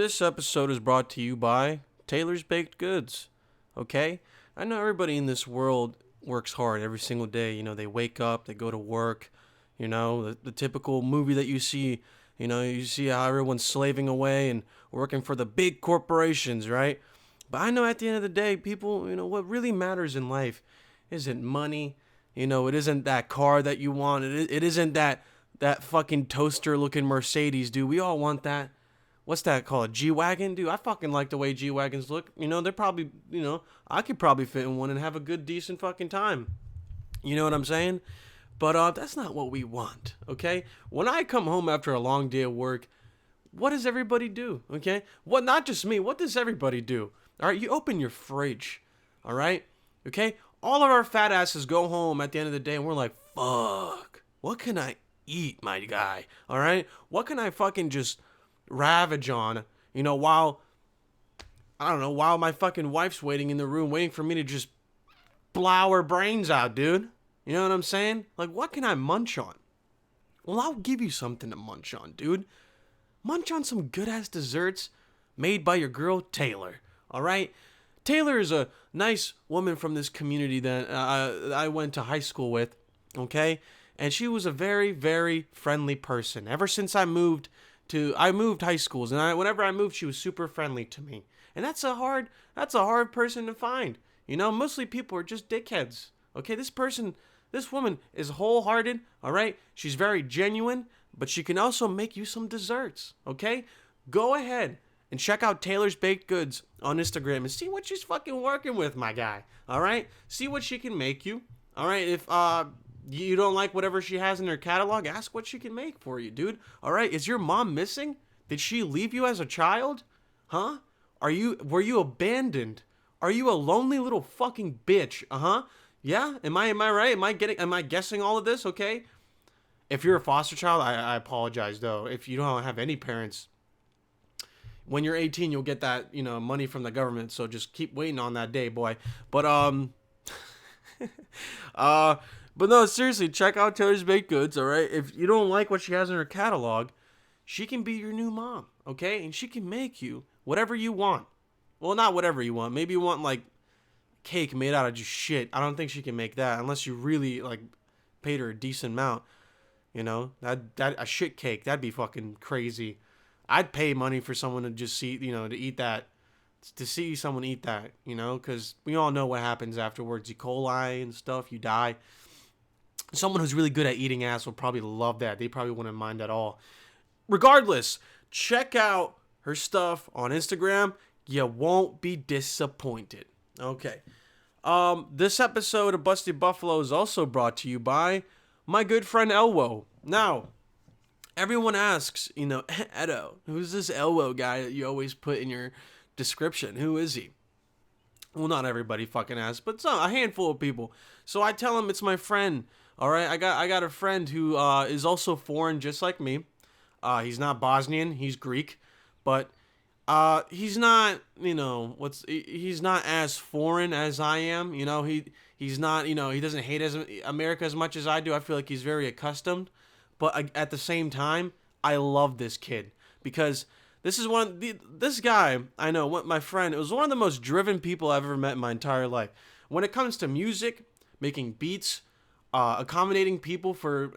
This episode is brought to you by Taylor's Baked Goods. Okay? I know everybody in this world works hard every single day. You know, they wake up, they go to work. You know, the typical movie that you see, you see how everyone's slaving away and working for the big corporations, right? But I know at the end of the day, people, what really matters in life isn't money. It isn't that car that you want. It isn't that fucking toaster-looking Mercedes, dude. We all want that. What's that called? G-Wagon? Dude, I fucking like the way G-Wagons look. They're probably, I could probably fit in one and have a good, decent fucking time. You know what I'm saying? But that's not what we want, okay? When I come home after a long day of work, what does everybody do, okay? Not just me. What does everybody do? All right, you open your fridge, all right? Okay? All of our fat asses go home at the end of the day and we're like, fuck, what can I eat, my guy? All right? What can I fucking just ravage on, while my fucking wife's waiting in the room, waiting for me to just blow her brains out, dude. You know what I'm saying? Like, what can I munch on? Well, I'll give you something to munch on, dude. Munch on some good-ass desserts made by your girl, Taylor. All right? Taylor is a nice woman from this community that I went to high school with, okay? And she was a very, very friendly person. Ever since I moved high schools, and whenever I moved, she was super friendly to me. And that's a hard person to find. Mostly people are just dickheads. Okay, this woman is wholehearted, all right? She's very genuine, but she can also make you some desserts, okay? Go ahead and check out Taylor's Baked Goods on Instagram and see what she's fucking working with, my guy, all right? See what she can make you, all right? If you don't like whatever she has in her catalog, ask what she can make for you, dude. All right, is your mom missing? Did she leave you as a child? Huh? Were you abandoned? Are you a lonely little fucking bitch? Uh-huh. Yeah? Am I right? Am I guessing all of this? Okay. If you're a foster child, I apologize though. If you don't have any parents, when you're 18, you'll get that, money from the government. So just keep waiting on that day, boy. But but no, seriously, check out Taylor's Baked Goods, all right? If you don't like what she has in her catalog, she can be your new mom, okay? And she can make you whatever you want. Well, not whatever you want. Maybe you want, like, cake made out of just shit. I don't think she can make that unless you really, like, paid her a decent amount. That a shit cake, that'd be fucking crazy. I'd pay money for someone to just see, to eat that. To see someone eat that, because we all know what happens afterwards. E. coli and stuff, you die. Someone who's really good at eating ass will probably love that. They probably wouldn't mind at all. Regardless, check out her stuff on Instagram. You won't be disappointed. Okay. This episode of Bustybuffalo is also brought to you by my good friend ELWOA. Now, everyone asks, Edo, who's this ELWOA guy that you always put in your description? Who is he? Well, not everybody fucking asks, but a handful of people. So I tell them it's my friend. All right, I got a friend who is also foreign, just like me. He's not Bosnian, he's Greek, but he's not, he's not as foreign as I am. He's not, he doesn't hate America as much as I do. I feel like he's very accustomed, but at the same time, I love this kid because this guy I know, my friend, it was one of the most driven people I've ever met in my entire life. When it comes to music, making beats, accommodating people for,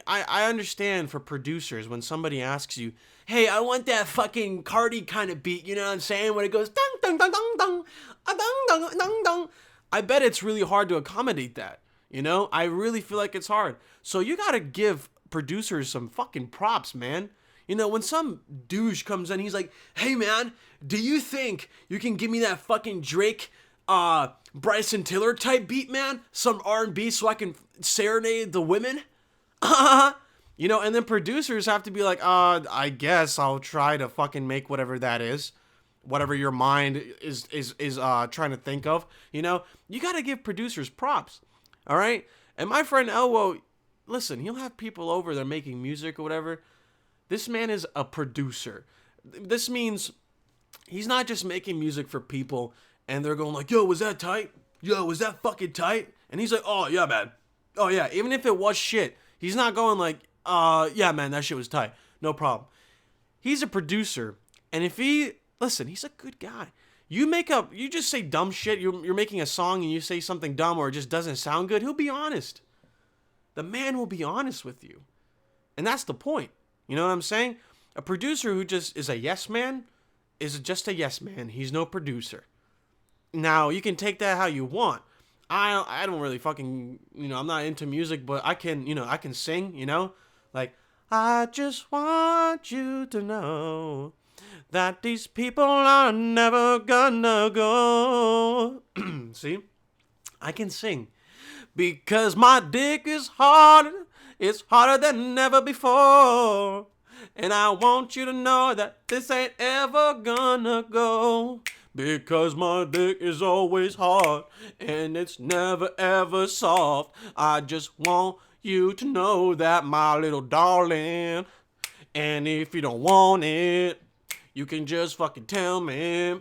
I understand for producers when somebody asks you, hey, I want that fucking Cardi kind of beat, you know what I'm saying? When it goes dong dong dong dong dong, dong dong dong dong. I bet it's really hard to accommodate that. I really feel like it's hard. So you gotta give producers some fucking props, man. When some douche comes in, he's like, hey man, do you think you can give me that fucking Drake, Bryson Tiller type beat, man? Some R&B so I can serenade the women? And then producers have to be like, I guess I'll try to fucking make whatever that is. Whatever your mind is trying to think of. You gotta give producers props. All right? And my friend ELWOA, listen, he'll have people over there making music or whatever. This man is a producer. This means he's not just making music for people and they're going like, yo, was that tight? Yo, was that fucking tight? And he's like, oh, yeah, man. Oh, yeah. Even if it was shit, he's not going like, yeah, man, that shit was tight. No problem. He's a producer And if listen, he's a good guy. You just say dumb shit. You're making a song and you say something dumb or it just doesn't sound good. He'll be honest. The man will be honest with you. And that's the point. You know what I'm saying? A producer who just is a yes man is just a yes man. He's no producer. Now, you can take that how you want. I don't really fucking, I'm not into music, but I can sing, like, I just want you to know that these people are never gonna go. See? I can sing because my dick is hard. It's harder than ever before. And I want you to know that this ain't ever gonna go. Because my dick is always hard and it's never ever soft. I just want you to know that, my little darling. And if you don't want it, you can just fucking tell me.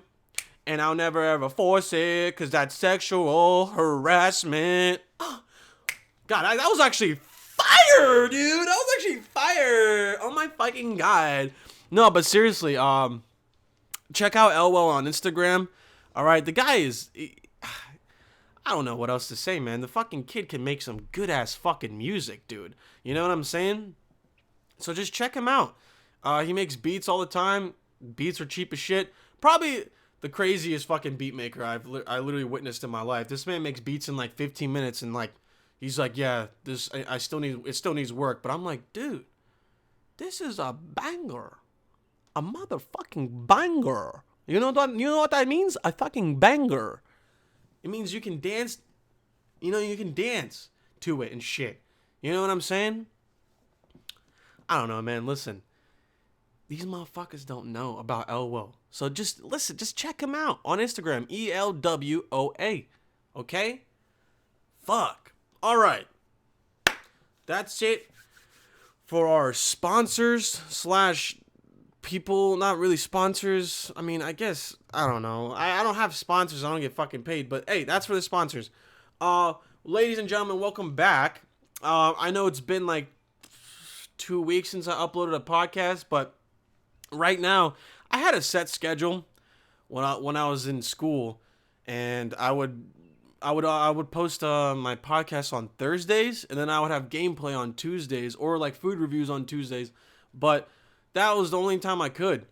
And I'll never ever force it, because that's sexual harassment. God, that was actually fire, dude. That was actually fire. Oh my fucking God. No, but seriously, check out ELWOA on Instagram. All right, the guy is... I don't know what else to say, man. The fucking kid can make some good-ass fucking music, dude. You know what I'm saying? So just check him out. He makes beats all the time. Beats are cheap as shit. Probably the craziest fucking beat maker I literally witnessed in my life. This man makes beats in like 15 minutes and like... He's like, yeah, it still needs work. But I'm like, dude, this is a banger. A motherfucking banger. You know what that means? A fucking banger. It means you can dance. You can dance to it and shit. You know what I'm saying? I don't know, man. Listen. These motherfuckers don't know about ELWOA. So just listen. Just check him out on Instagram. ELWOA. Okay? Fuck. All right. That's it for our sponsors / people, not really sponsors. I mean, I guess, I don't know. I don't have sponsors. I don't get fucking paid. But, hey, that's for the sponsors. Ladies and gentlemen, welcome back. I know it's been like 2 weeks since I uploaded a podcast. But right now, I had a set schedule when I was in school. And I would post my podcast on Thursdays, and then I would have gameplay on Tuesdays, or like food reviews on Tuesdays. But that was the only time I could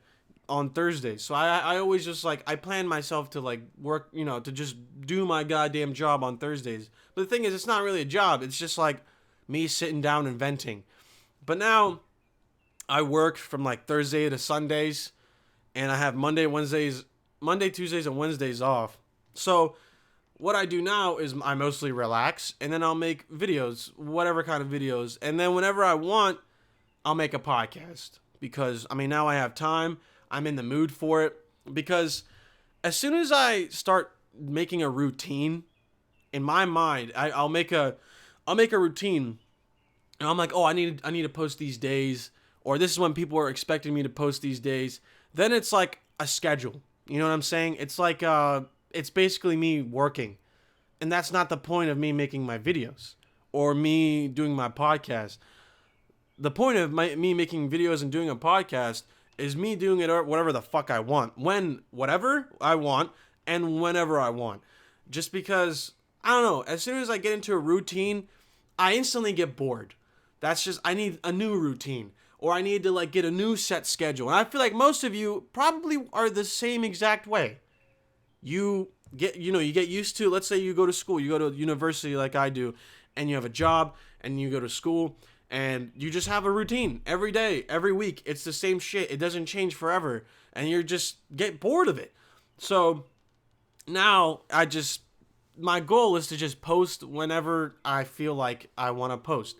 on Thursdays. So I always just like, I planned myself to like work, to just do my goddamn job on Thursdays. But the thing is, it's not really a job. It's just like me sitting down and venting. But now I work from like Thursday to Sundays, and I have Monday, Tuesdays, and Wednesdays off. So what I do now is I mostly relax, and then I'll make videos, whatever kind of videos. And then whenever I want, I'll make a podcast. Because, now I have time. I'm in the mood for it. Because as soon as I start making a routine, in my mind, I'll make a routine. And I'm like, oh, I need to post these days. Or this is when people are expecting me to post these days. Then it's like a schedule. You know what I'm saying? It's like... it's basically me working. And that's not the point of me making my videos or me doing my podcast. The point of me making videos and doing a podcast is me doing it whatever the fuck I want. Whatever I want and whenever I want. Just because, I don't know, as soon as I get into a routine, I instantly get bored. That's just, I need a new routine. Or I need to like get a new set schedule. And I feel like most of you probably are the same exact way. You get used to, let's say you go to school, you go to university like I do, and you have a job, and you go to school, and you just have a routine every day, every week. It's the same shit. It doesn't change forever, and you just get bored of it. So now my goal is to just post whenever I feel like I want to post.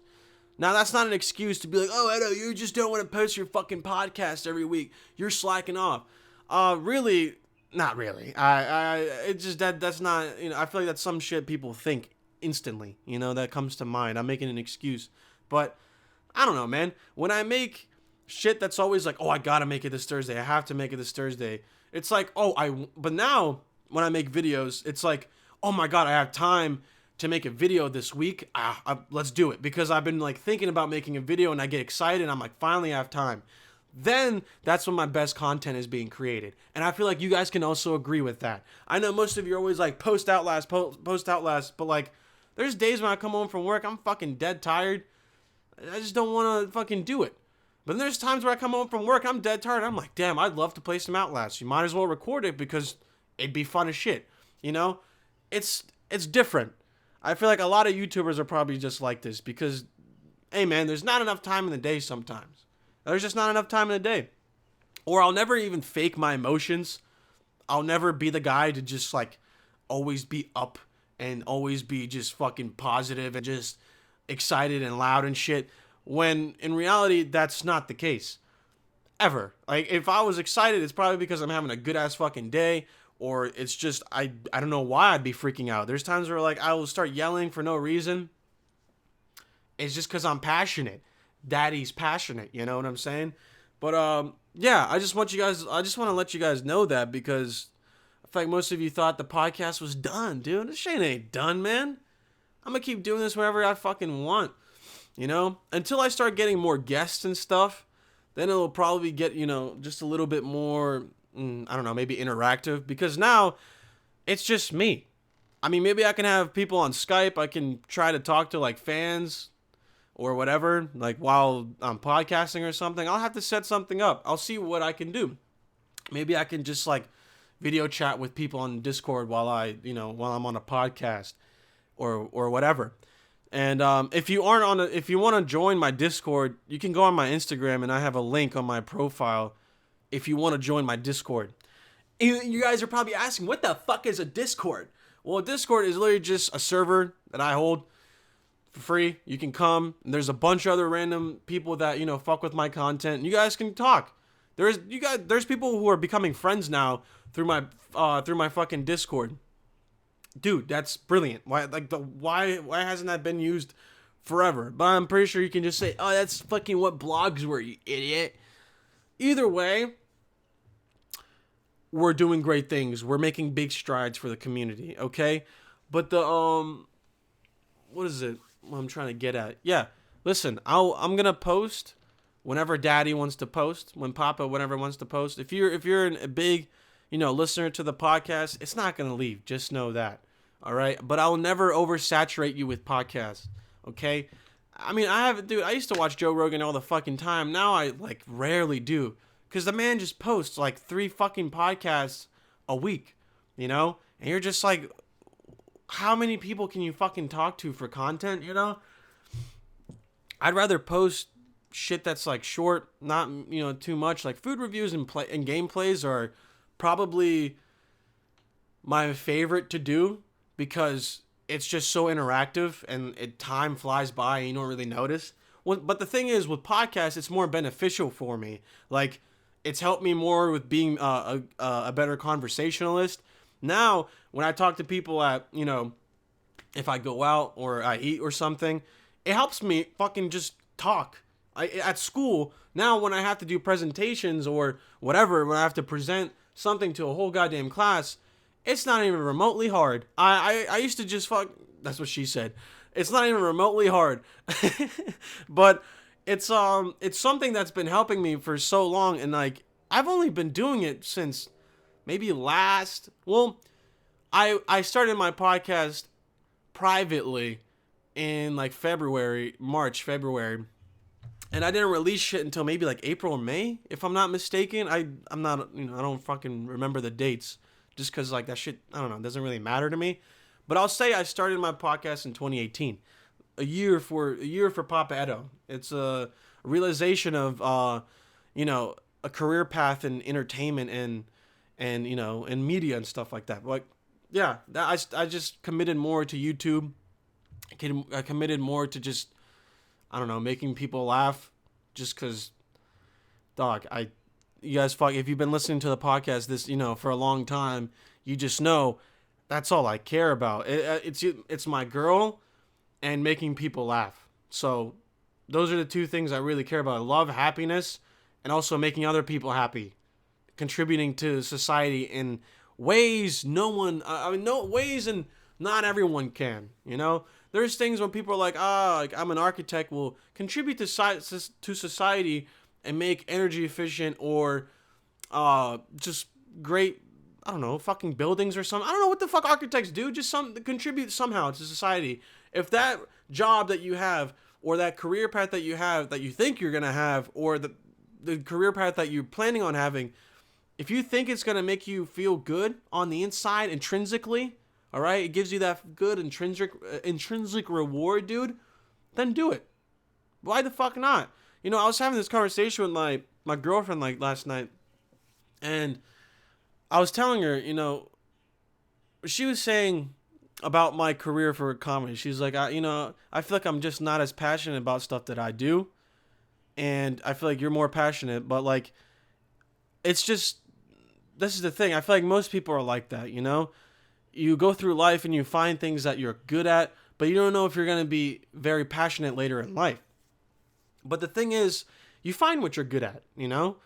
Now, that's not an excuse to be like, oh, Edo, you just don't want to post your fucking podcast every week. You're slacking off. Really... Not really. It's just that's not, I feel like that's some shit people think instantly, that comes to mind. I'm making an excuse. But I don't know, man. When I make shit that's always like, oh, I gotta make it this Thursday. I have to make it this Thursday. It's like, but now when I make videos, it's like, oh my God, I have time to make a video this week. Let's do it. Because I've been like thinking about making a video and I get excited and I'm like, finally I have time. then that's when my best content is being created. And I feel like you guys can also agree with that. I know most of you are always like, post out last, but like, there's days when I come home from work, I'm fucking dead tired. I just don't want to fucking do it. But then there's times where I come home from work, I'm dead tired. I'm like, damn, I'd love to play some Outlast. You might as well record it because it'd be fun as shit. You know? It's different. I feel like a lot of YouTubers are probably just like this because, hey man, there's not enough time in the day sometimes. There's just not enough time in the day. Or I'll never even fake my emotions. I'll never be the guy to just like always be up and always be just fucking positive and just excited and loud and shit. When in reality, that's not the case. Ever. Like, if I was excited, it's probably because I'm having a good ass fucking day. Or it's just, I don't know why I'd be freaking out. There's times where like I will start yelling for no reason. It's just because I'm passionate. Daddy's passionate, you know what I'm saying? But yeah, I just want to let you guys know that because I feel like most of you thought the podcast was done, dude. This shit ain't done, man. I'm gonna keep doing this whenever I fucking want, you know? Until I start getting more guests and stuff, then it'll probably get, you know, just a little bit more, I don't know, maybe interactive, because now it's just me. I mean, maybe I can have people on Skype. I can try to talk to like fans or whatever, like while I'm podcasting or something. I'll have to set something up. I'll see what I can do. Maybe I can just like video chat with people on Discord while while I'm on a podcast or whatever. And if you want to join my Discord, you can go on my Instagram and I have a link on my profile if you want to join my Discord. You guys are probably asking, what the fuck is a Discord? Well, a Discord is literally just a server that I hold for free. You can come, and there's a bunch of other random people that, fuck with my content, and you guys can talk. There's people who are becoming friends now through my fucking Discord. Dude, that's brilliant. Why hasn't that been used forever? But I'm pretty sure you can just say, oh, that's fucking what blogs were, you idiot. Either way, we're doing great things. We're making big strides for the community, okay? But the what is it? What I'm trying to get at? Yeah, listen, I'm gonna post whenever Daddy wants to post, when Papa whenever wants to post. If you're a big, listener to the podcast, it's not gonna leave. Just know that, all right? But I will never oversaturate you with podcasts, okay? I mean, I used to watch Joe Rogan all the fucking time. Now I like rarely do, because the man just posts like 3 fucking podcasts a week, and you're just like, how many people can you fucking talk to for content, I'd rather post shit that's like short, not, too much. Like food reviews and gameplays are probably my favorite to do because it's just so interactive and time flies by and you don't really notice. But the thing is, with podcasts, it's more beneficial for me. Like, it's helped me more with being a better conversationalist. Now, when I talk to people at, if I go out or I eat or something, it helps me fucking just talk. At school, now when I have to do presentations or whatever, when I have to present something to a whole goddamn class, it's not even remotely hard. I used to just that's what she said. It's not even remotely hard. But it's something that's been helping me for so long, and like I've only been doing it since maybe I started my podcast privately in like March, February. And I didn't release shit until maybe like April or May, if I'm not mistaken. I'm not, I don't fucking remember the dates just because like that shit, I don't know, it doesn't really matter to me. But I'll say I started my podcast in 2018, a year for Papa Edo. It's a realization of, a career path in entertainment and in media and stuff like that. Like, yeah, I just committed more to YouTube. I committed more to just, I don't know, making people laugh, just because, dog, you guys if you've been listening to the podcast this, for a long time, you just know that's all I care about. It's my girl and making people laugh. So those are the 2 things I really care about. I love happiness and also making other people happy, contributing to society in ways ways and not everyone can, There's things when people are like, like I'm an architect, will contribute to society and make energy efficient or just great, I don't know, fucking buildings or something. I don't know what the fuck architects do. Just contribute somehow to society. If that job that you have or that career path that you have that you think you're gonna have or the career path that you're planning on having, if you think it's gonna make you feel good on the inside intrinsically, all right, it gives you that good intrinsic reward, dude, then do it. Why the fuck not? You know, I was having this conversation with my girlfriend like last night, and I was telling her, you know, she was saying about my career for comedy. She's like, I feel like I'm just not as passionate about stuff that I do, and I feel like you're more passionate, but like, it's just, this is the thing. I feel like most people are like that, you know? You go through life and you find things that you're good at, but you don't know if you're going to be very passionate later in life. But the thing is, you find what you're good at, you know?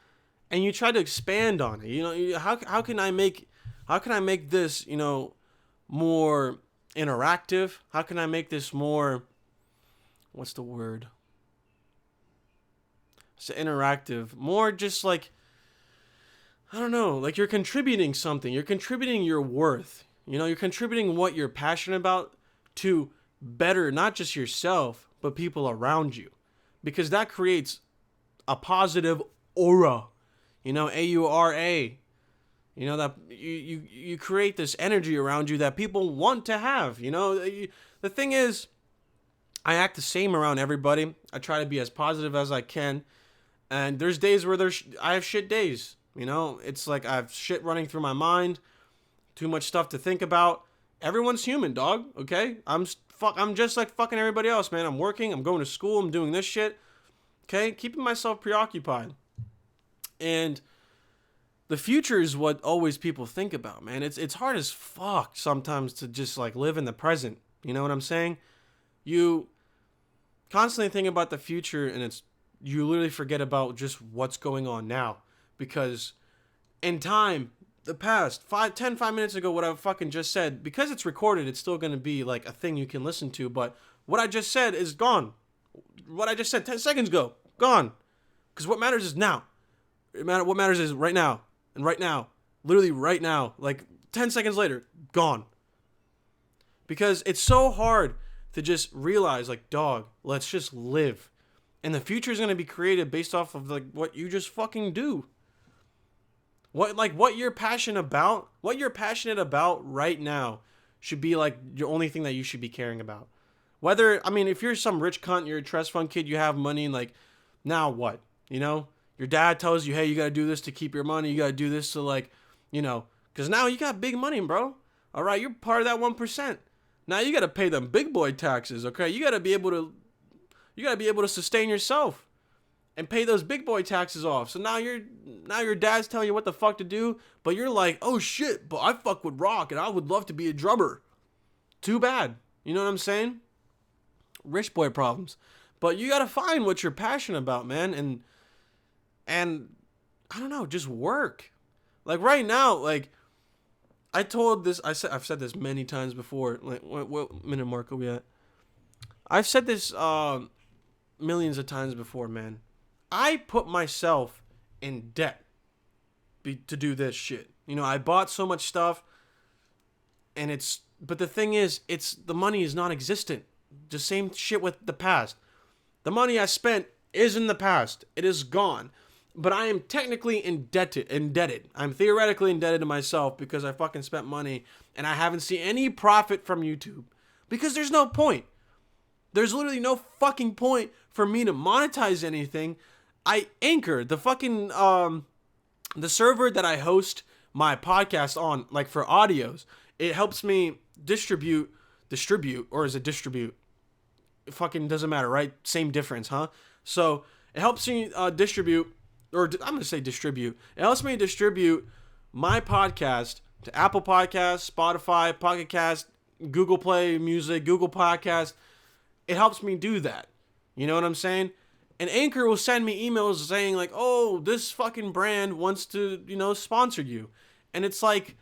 And you try to expand on it. You know, how can I make this, you know, more interactive? How can I make this more, what's the word? So interactive, more just like, I don't know, like you're contributing something. You're contributing your worth. You know, you're contributing what you're passionate about to better not just yourself, but people around you. Because that creates a positive aura. You know, AURA. You know, that you create this energy around you that people want to have. You know, the thing is, I act the same around everybody. I try to be as positive as I can. And there's days where I have shit days. You know, it's like I have shit running through my mind. Too much stuff to think about. Everyone's human, dog. Okay? I'm just like fucking everybody else, man. I'm working. I'm going to school. I'm doing this shit. Okay? Keeping myself preoccupied. And the future is what always people think about, man. It's hard as fuck sometimes to just like live in the present. You know what I'm saying? You constantly think about the future and you literally forget about just what's going on now. Because in time, the past 5 minutes ago, what I fucking just said, because it's recorded, it's still going to be like a thing you can listen to. But what I just said is gone. What I just said 10 seconds ago, gone. Because what matters is now. What matters is right now. And right now. Literally right now. Like 10 seconds later, gone. Because it's so hard to just realize, like, dog, let's just live. And the future is going to be created based off of like what you just fucking do. What you're passionate about, right now should be like your only thing that you should be caring about. If you're some rich cunt, you're a trust fund kid, you have money, like, now what? You know? Your dad tells you, hey, you got to do this to keep your money. You got to do this to, like, you know, because now you got big money, bro. All right, you're part of that 1%. Now you got to pay them big boy taxes, okay? You got to be able to sustain yourself and pay those big boy taxes off. So now your dad's telling you what the fuck to do, but you're like, oh shit, but I fuck with rock and I would love to be a drummer. Too bad. You know what I'm saying? Rich boy problems. But you got to find what you're passionate about, man, and I don't know, just work. Like right now, like I've said this many times before. Like what minute mark are we at? I've said this millions of times before, man. I put myself in debt to do this shit. You know, I bought so much stuff, but the thing is, the money is non-existent. The same shit with the past. The money I spent is in the past. It is gone. But I am technically indebted. I'm theoretically indebted to myself because I fucking spent money and I haven't seen any profit from YouTube. Because there's no point. There's literally no fucking point for me to monetize anything. I Anchor, the fucking, the server that I host my podcast on, like for audios, it helps me distribute, or is it distribute? It fucking doesn't matter, right? Same difference, huh? So it helps me distribute, or I'm going to say distribute. It helps me distribute my podcast to Apple Podcasts, Spotify, Pocket Cast, Google Play Music, Google Podcast. It helps me do that. You know what I'm saying? And Anchor will send me emails saying like, oh, this fucking brand wants to, you know, sponsor you. And it's like,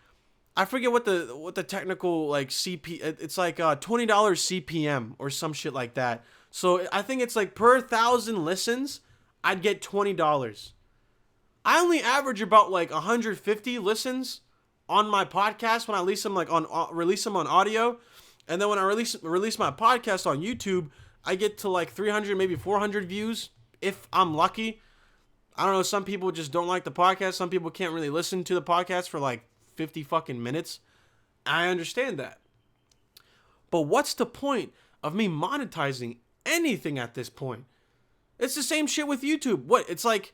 I forget what the technical like it's like $20 CPM or some shit like that. So I think it's like per 1,000 listens, I'd get $20. I only average about like 150 listens on my podcast when I release them on audio, and then when I release my podcast on YouTube, I get to like 300, maybe 400 views if I'm lucky. I don't know. Some people just don't like the podcast. Some people can't really listen to the podcast for like 50 fucking minutes. I understand that. But what's the point of me monetizing anything at this point? It's the same shit with YouTube. What? It's like,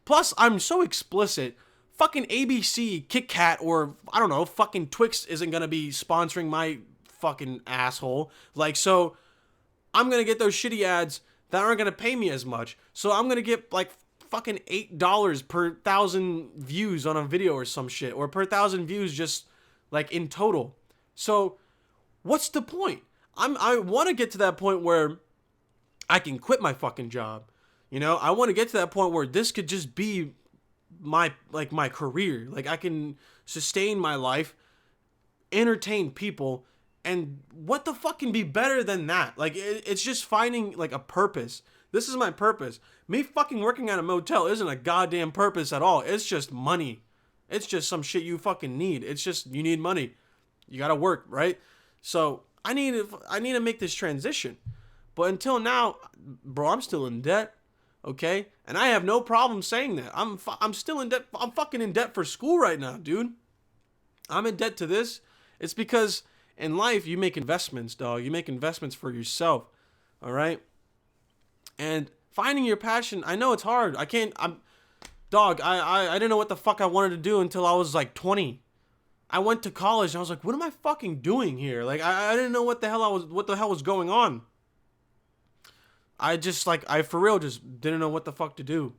plus I'm so explicit. Fucking ABC, Kit Kat, or I don't know, fucking Twix isn't gonna be sponsoring my fucking asshole. Like, so I'm gonna get those shitty ads that aren't gonna pay me as much. So I'm gonna get like fucking $8 per 1,000 views on a video or some shit, or per 1,000 views just like in total. So what's the point? I want to get to that point where I can quit my fucking job. You know, I want to get to that point where this could just be my career. Like, I can sustain my life, entertain people, and what the fuck can be better than that? Like, it's just finding like a purpose. This is my purpose. Me fucking working at a motel isn't a goddamn purpose at all. It's just money. It's just some shit you fucking need. It's just, you need money. You gotta work, right? So I need to make this transition. But until now, bro, I'm still in debt. Okay? And I have no problem saying that. I'm still in debt. I'm fucking in debt for school right now, dude. I'm in debt to this. It's because in life, you make investments, dog. You make investments for yourself. All right? And finding your passion, I know it's hard. I didn't know what the fuck I wanted to do until I was like 20. I went to college and I was like, what am I fucking doing here? Like, I didn't know what the hell was going on. I for real just didn't know what the fuck to do.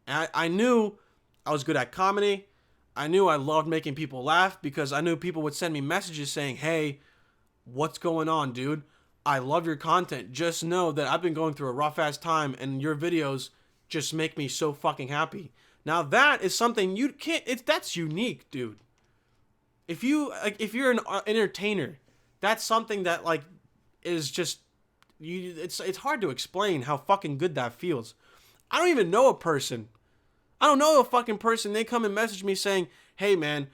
And I knew I was good at comedy. I knew I loved making people laugh because I knew people would send me messages saying, hey, what's going on, dude? I love your content. Just know that I've been going through a rough ass time and your videos just make me so fucking happy. Now that is something you can't, that's unique, dude. If you're an entertainer, that's something that like is just, it's hard to explain how fucking good that feels. I don't even know a person. I don't know a fucking person. They come and message me saying, hey man,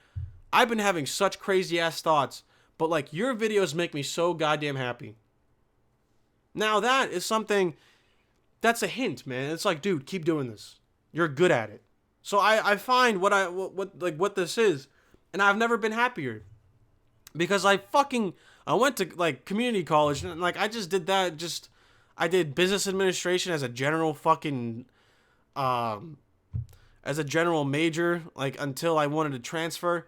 I've been having such crazy ass thoughts, but like your videos make me so goddamn happy. Now that is something, that's a hint, man. It's like, dude, keep doing this. You're good at it. So I find what this is, and I've never been happier. Because I went to like community college and like I just did that, I did business administration as a general fucking as a general major, like until I wanted to transfer.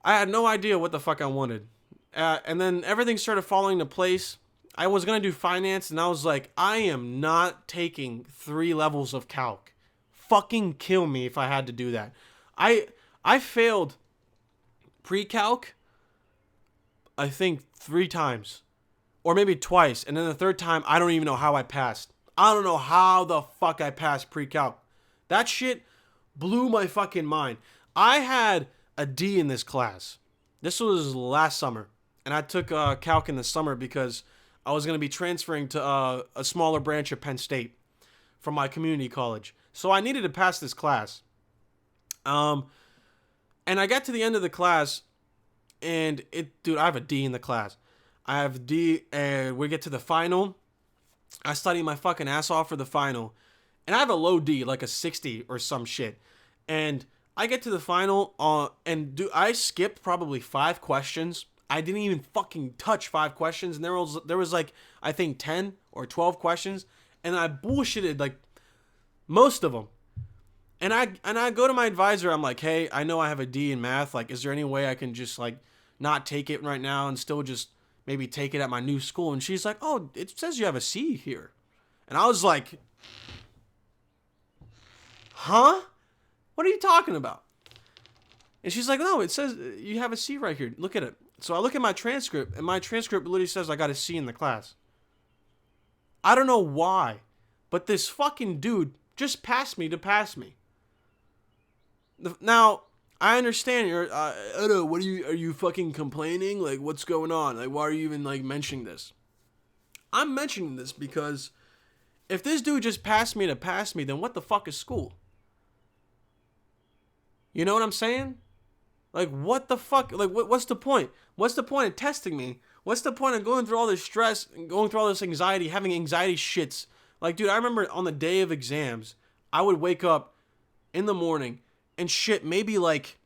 I had no idea what the fuck I wanted. And then everything started falling into place. I was going to do finance, and I was like, I am not taking 3 levels of calc. Fucking kill me if I had to do that. I failed pre-calc, I think 3 times. Or maybe twice. And then the 3rd time, I don't even know how I passed. I don't know how the fuck I passed pre-calc. That shit blew my fucking mind. I had a D in this class. This was last summer. And I took calc in the summer because I was going to be transferring to a smaller branch of Penn State from my community college. So I needed to pass this class. And I got to the end of the class, and dude, I have a D in the class. I have a D, and we get to the final. I study my fucking ass off for the final. And I have a low D, like a 60 or some shit. And I get to the final, and I skipped probably 5 questions. I didn't even fucking touch 5 questions, and there was like, I think 10 or 12 questions, and I bullshitted like most of them. And I go to my advisor, I'm like, hey, I know I have a D in math, like, is there any way I can just like not take it right now and still just maybe take it at my new school? And she's like, oh, it says you have a C here. And I was like, huh? What are you talking about? And she's like, no, it says you have a C right here. Look at it. So I look at my transcript, and my transcript literally says I got a C in the class. I don't know why, but this fucking dude just passed me to pass me. Now, I understand you're, Edo, are you fucking complaining? Like, what's going on? Like, why are you even, like, mentioning this? I'm mentioning this because If this dude just passed me to pass me, then what the fuck is school? You know what I'm saying? Like, what the fuck? Like, what's the point? What's the point of testing me? What's the point of going through all this stress and going through all this anxiety, having anxiety shits? Like, dude, I remember on the day of exams, I would wake up in the morning and shit maybe like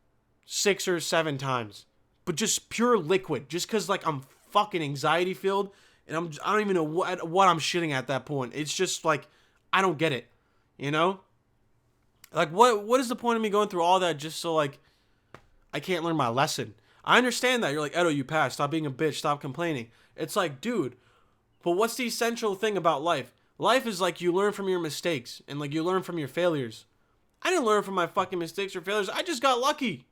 6 or 7 times. But just pure liquid. Just because, like, I'm fucking anxiety filled. And I don't even know what I'm shitting at that point. It's just, like, I don't get it. You know? Like, what is the point of me going through all that just so, like, I can't learn my lesson? I understand that. You're like, Edo, you passed. Stop being a bitch. Stop complaining. It's like, dude, but what's the essential thing about life? Life is like you learn from your mistakes and, like, you learn from your failures. I didn't learn from my fucking mistakes or failures. I just got lucky.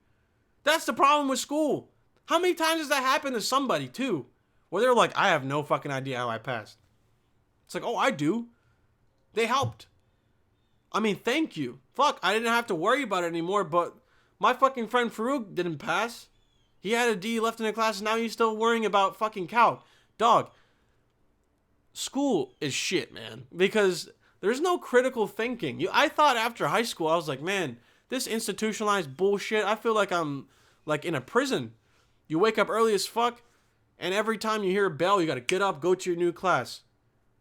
That's the problem with school. How many times has that happened to somebody, too? Where they're like, I have no fucking idea how I passed. It's like, oh, I do. They helped. I mean, thank you. Fuck, I didn't have to worry about it anymore, but my fucking friend Farouk didn't pass. He had a D left in the class, and now he's still worrying about fucking cow. Dog, school is shit, man. Because there's no critical thinking. I thought after high school, I was like, man, this institutionalized bullshit, I feel like I'm, like, in a prison. You wake up early as fuck, and every time you hear a bell, you gotta get up, go to your new class.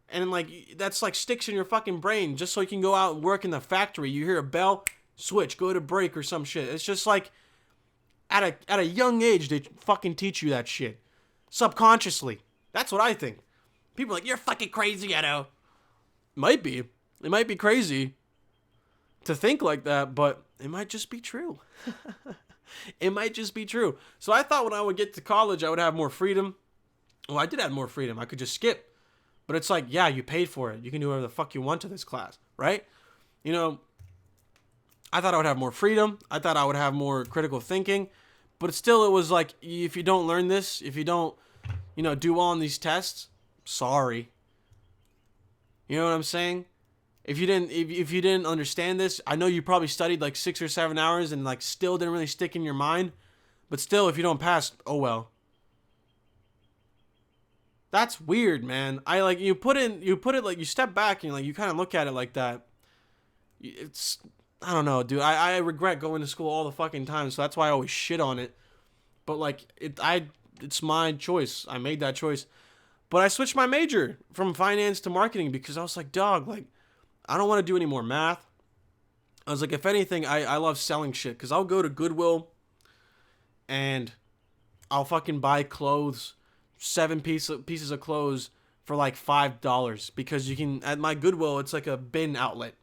And, like, that's, like, sticks in your fucking brain just so you can go out and work in the factory. You hear a bell, switch, go to break or some shit. It's just, like, at a young age, they fucking teach you that shit. Subconsciously. That's what I think. People are like, you're fucking crazy, Edo. Might be. It might be crazy to think like that, but it might just be true. It might just be true. So I thought when I would get to college, I would have more freedom. Well, I did have more freedom. I could just skip. But it's like, yeah, you paid for it. You can do whatever the fuck you want to this class, right? You know, I thought I would have more freedom. I thought I would have more critical thinking. But still, it was like, if you don't learn this, if you don't, you know, do well on these tests, sorry. You know what I'm saying? If you didn't understand this, I know you probably studied like 6 or 7 hours and like still didn't really stick in your mind. But still, if you don't pass, oh well. That's weird, man. I like you put it like you step back and like you kind of look at it like that. It's I don't know, dude. I regret going to school all the fucking time, so that's why I always shit on it. But like it's my choice. I made that choice. But I switched my major from finance to marketing because I was like, dog, like I don't want to do any more math. I was like, if anything, I love selling shit because I'll go to Goodwill and I'll fucking buy clothes, 7 pieces of clothes for like $5 because you can at my Goodwill it's like a bin outlet.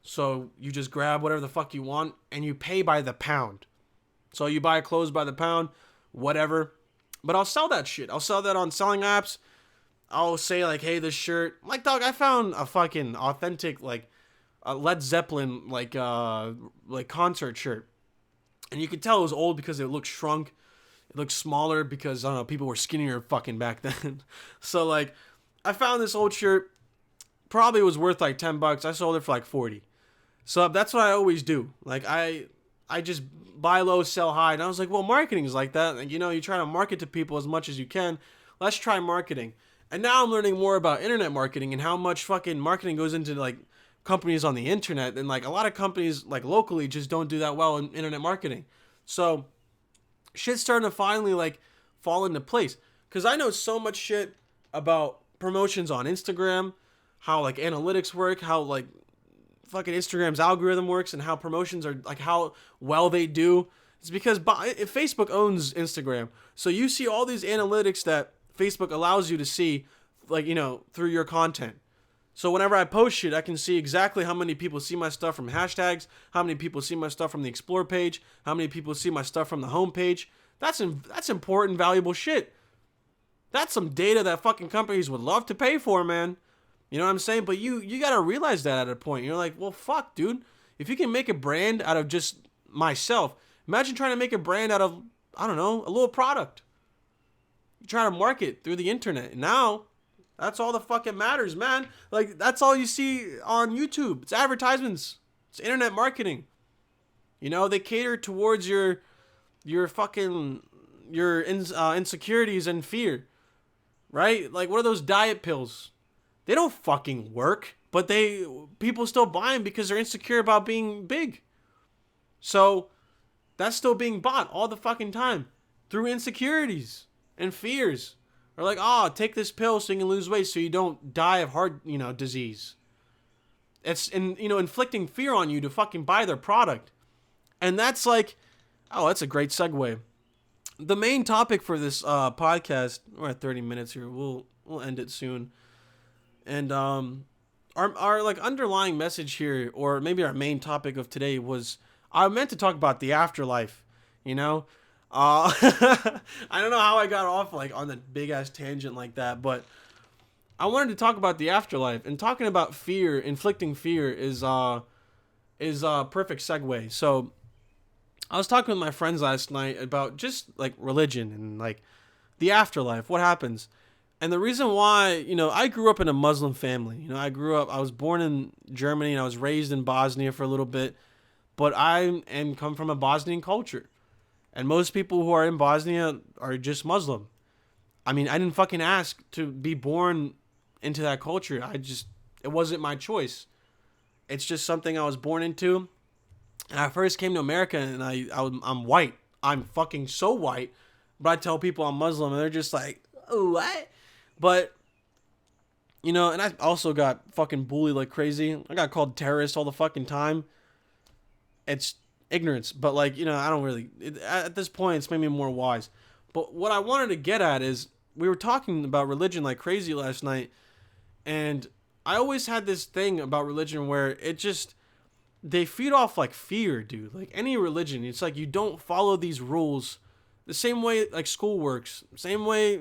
So you just grab whatever the fuck you want and you pay by the pound. So you buy clothes by the pound, whatever. But I'll sell that shit. I'll sell that on selling apps. I'll say like, hey, this shirt. Like, dog, I found a fucking authentic like a Led Zeppelin like concert shirt. And you could tell it was old because it looked shrunk. It looked smaller because, I don't know, people were skinnier fucking back then. So like, I found this old shirt. Probably was worth like $10. I sold it for like 40. So that's what I always do. Like I just buy low, sell high. And I was like, well, marketing is like that. And you know, you try to market to people as much as you can. Let's try marketing. And now I'm learning more about internet marketing and how much fucking marketing goes into like companies on the internet. And like a lot of companies like locally just don't do that well in internet marketing. So shit's starting to finally like fall into place. Cause I know so much shit about promotions on Instagram, how like analytics work, how like fucking Instagram's algorithm works, and how promotions are like how well they do. It's because Facebook owns Instagram, so you see all these analytics that Facebook allows you to see, like, you know, through your content. So whenever I post shit, I can see exactly how many people see my stuff from hashtags, how many people see my stuff from the explore page, how many people see my stuff from the home page. That's important, valuable shit. That's some data that fucking companies would love to pay for, man. You know what I'm saying? But you gotta realize that at a point. You're like, well, fuck, dude. If you can make a brand out of just myself, imagine trying to make a brand out of, I don't know, a little product. You try to market through the internet. Now, that's all the fucking matters, man. Like, that's all you see on YouTube. It's advertisements. It's internet marketing. You know, they cater towards your insecurities and fear. Right? Like, what are those diet pills? They don't fucking work, but people still buy them because they're insecure about being big. So that's still being bought all the fucking time through insecurities and fears. Or like, oh, take this pill so you can lose weight so you don't die of heart, disease. It's inflicting fear on you to fucking buy their product. And that's like, oh, that's a great segue. The main topic for this podcast, we're at 30 minutes here. We'll end it soon. And our like underlying message here, or maybe our main topic of today was, I meant to talk about the afterlife, I don't know how I got off like on the big ass tangent like that, but I wanted to talk about the afterlife, and talking about fear, inflicting fear is a perfect segue. So I was talking with my friends last night about just like religion and like the afterlife, what happens. And the reason why, I grew up in a Muslim family. I was born in Germany and I was raised in Bosnia for a little bit, but I come from a Bosnian culture. And most people who are in Bosnia are just Muslim. I mean, I didn't fucking ask to be born into that culture. It wasn't my choice. It's just something I was born into. And I first came to America and I'm white. I'm fucking so white. But I tell people I'm Muslim and they're just like, oh, what? But, and I also got fucking bullied like crazy. I got called terrorist all the fucking time. It's ignorance, but like, I don't really, at this point, it's made me more wise. But what I wanted to get at is, we were talking about religion like crazy last night, and I always had this thing about religion where they feed off like fear, dude. Like any religion, it's like you don't follow these rules the same way like school works, same way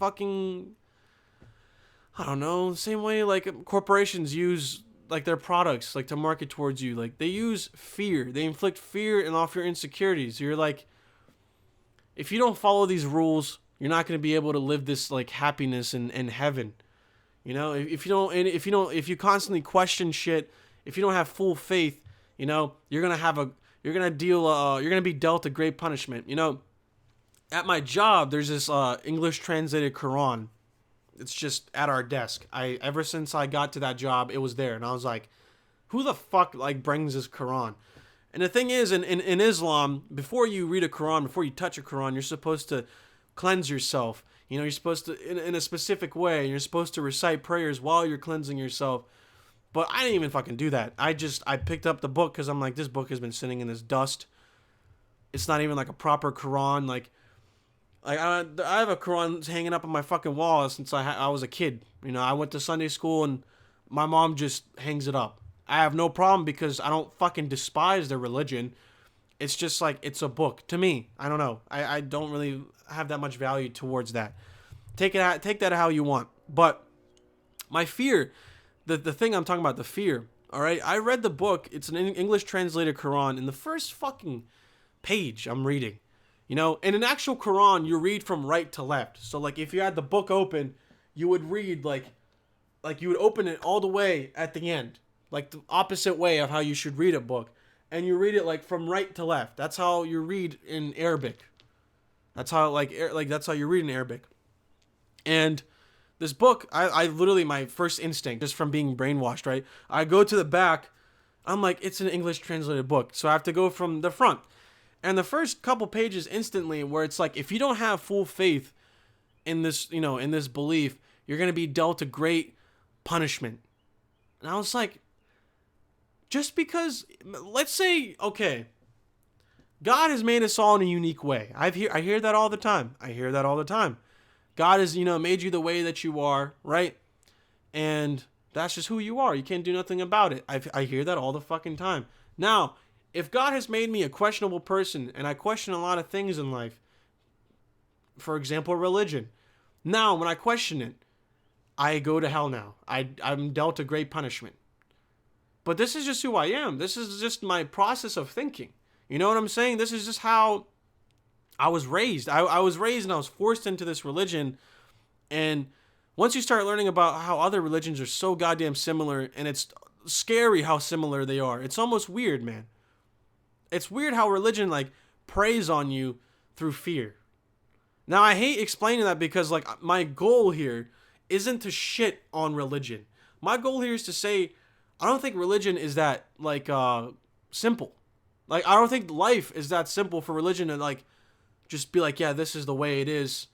fucking, I don't know, same way like corporations use like their products like to market towards you. Like they use fear, they inflict fear and off your insecurities. You're like, if you don't follow these rules, you're not going to be able to live this like happiness and heaven. If you constantly question shit, if you don't have full faith, you're going to be dealt a great punishment. At my job, there's this English translated Quran. It's just at our desk. Ever since I got to that job, it was there. And I was like, who the fuck like brings this Quran? And the thing is, in Islam, before you read a Quran, before you touch a Quran, you're supposed to cleanse yourself. You're supposed to, in a specific way, you're supposed to recite prayers while you're cleansing yourself. But I didn't even fucking do that. I picked up the book because I'm like, this book has been sitting in this dust. It's not even like a proper Quran. Like I have a Quran hanging up on my fucking wall since I was a kid. I went to Sunday school and my mom just hangs it up. I have no problem because I don't fucking despise their religion. It's just like, it's a book to me. I don't know. I don't really have that much value towards that. Take that how you want. But my fear, the thing I'm talking about, the fear. All right, I read the book. It's an English translated Quran. In the first fucking page I'm reading, in an actual Quran, you read from right to left. So like if you had the book open, you would read like you would open it all the way at the end, like the opposite way of how you should read a book. And you read it like from right to left. That's how you read in Arabic. That's how that's how you read in Arabic. And this book, I literally, my first instinct, just from being brainwashed, right? I go to the back. I'm like, it's an English translated book, so I have to go from the front. And the first couple pages instantly, where it's like, if you don't have full faith in this, in this belief, you're gonna be dealt a great punishment. And I was like, just because, let's say, okay, God has made us all in a unique way. I hear that all the time. God has, made you the way that you are, right? And that's just who you are. You can't do nothing about it. I hear that all the fucking time. Now, if God has made me a questionable person, and I question a lot of things in life, for example, religion. Now, when I question it, I go to hell now. I'm dealt a great punishment. But this is just who I am. This is just my process of thinking. You know what I'm saying? This is just how I was raised. I was raised and I was forced into this religion. And once you start learning about how other religions are so goddamn similar, and it's scary how similar they are. It's almost weird, man. It's weird how religion like preys on you through fear. Now, I hate explaining that because like my goal here isn't to shit on religion. My goal here is to say, I don't think religion is that like simple. Like I don't think life is that simple for religion to like just be like, yeah, this is the way it is.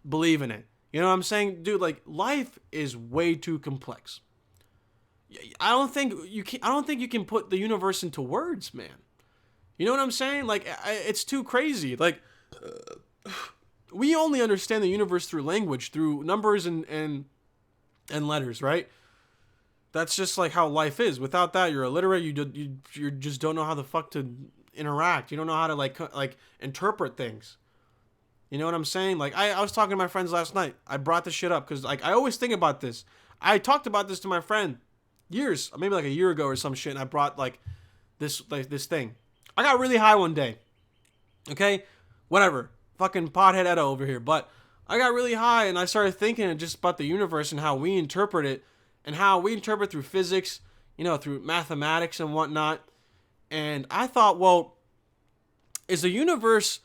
Believe in it. You know what I'm saying, dude? Like life is way too complex. I don't think you can put the universe into words, man. You know what I'm saying? Like it's too crazy. Like we only understand the universe through language, through numbers and letters, right? That's just like how life is. Without that, you're illiterate. You just don't know how the fuck to interact. You don't know how to like interpret things. You know what I'm saying? Like I was talking to my friends last night. I brought this shit up because like I always think about this. I talked about this to my friend years, maybe like a year ago or some shit, and I brought like this thing. I got really high one day. Okay? Whatever. Fucking pothead Edo over here. But I got really high and I started thinking just about the universe and how we interpret it and how we interpret through physics, you know, through mathematics and whatnot. And I thought, well, is the universe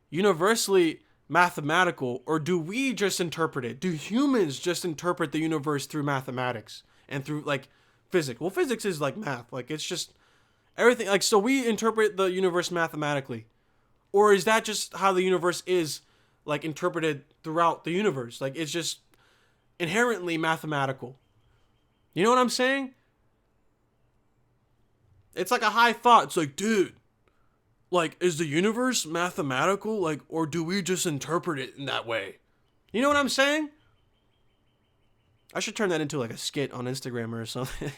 universally mathematical, or do we just interpret it? Do humans just interpret the universe through mathematics and through like physics? Well, physics is like math. Like it's just everything. Like, so we interpret the universe mathematically, or is that just how the universe is like interpreted throughout the universe? Like it's just inherently mathematical. You know what I'm saying? It's like a high thought. It's like, dude, like, is the universe mathematical? Like, or do we just interpret it in that way? You know what I'm saying? I should turn that into like a skit on Instagram or something.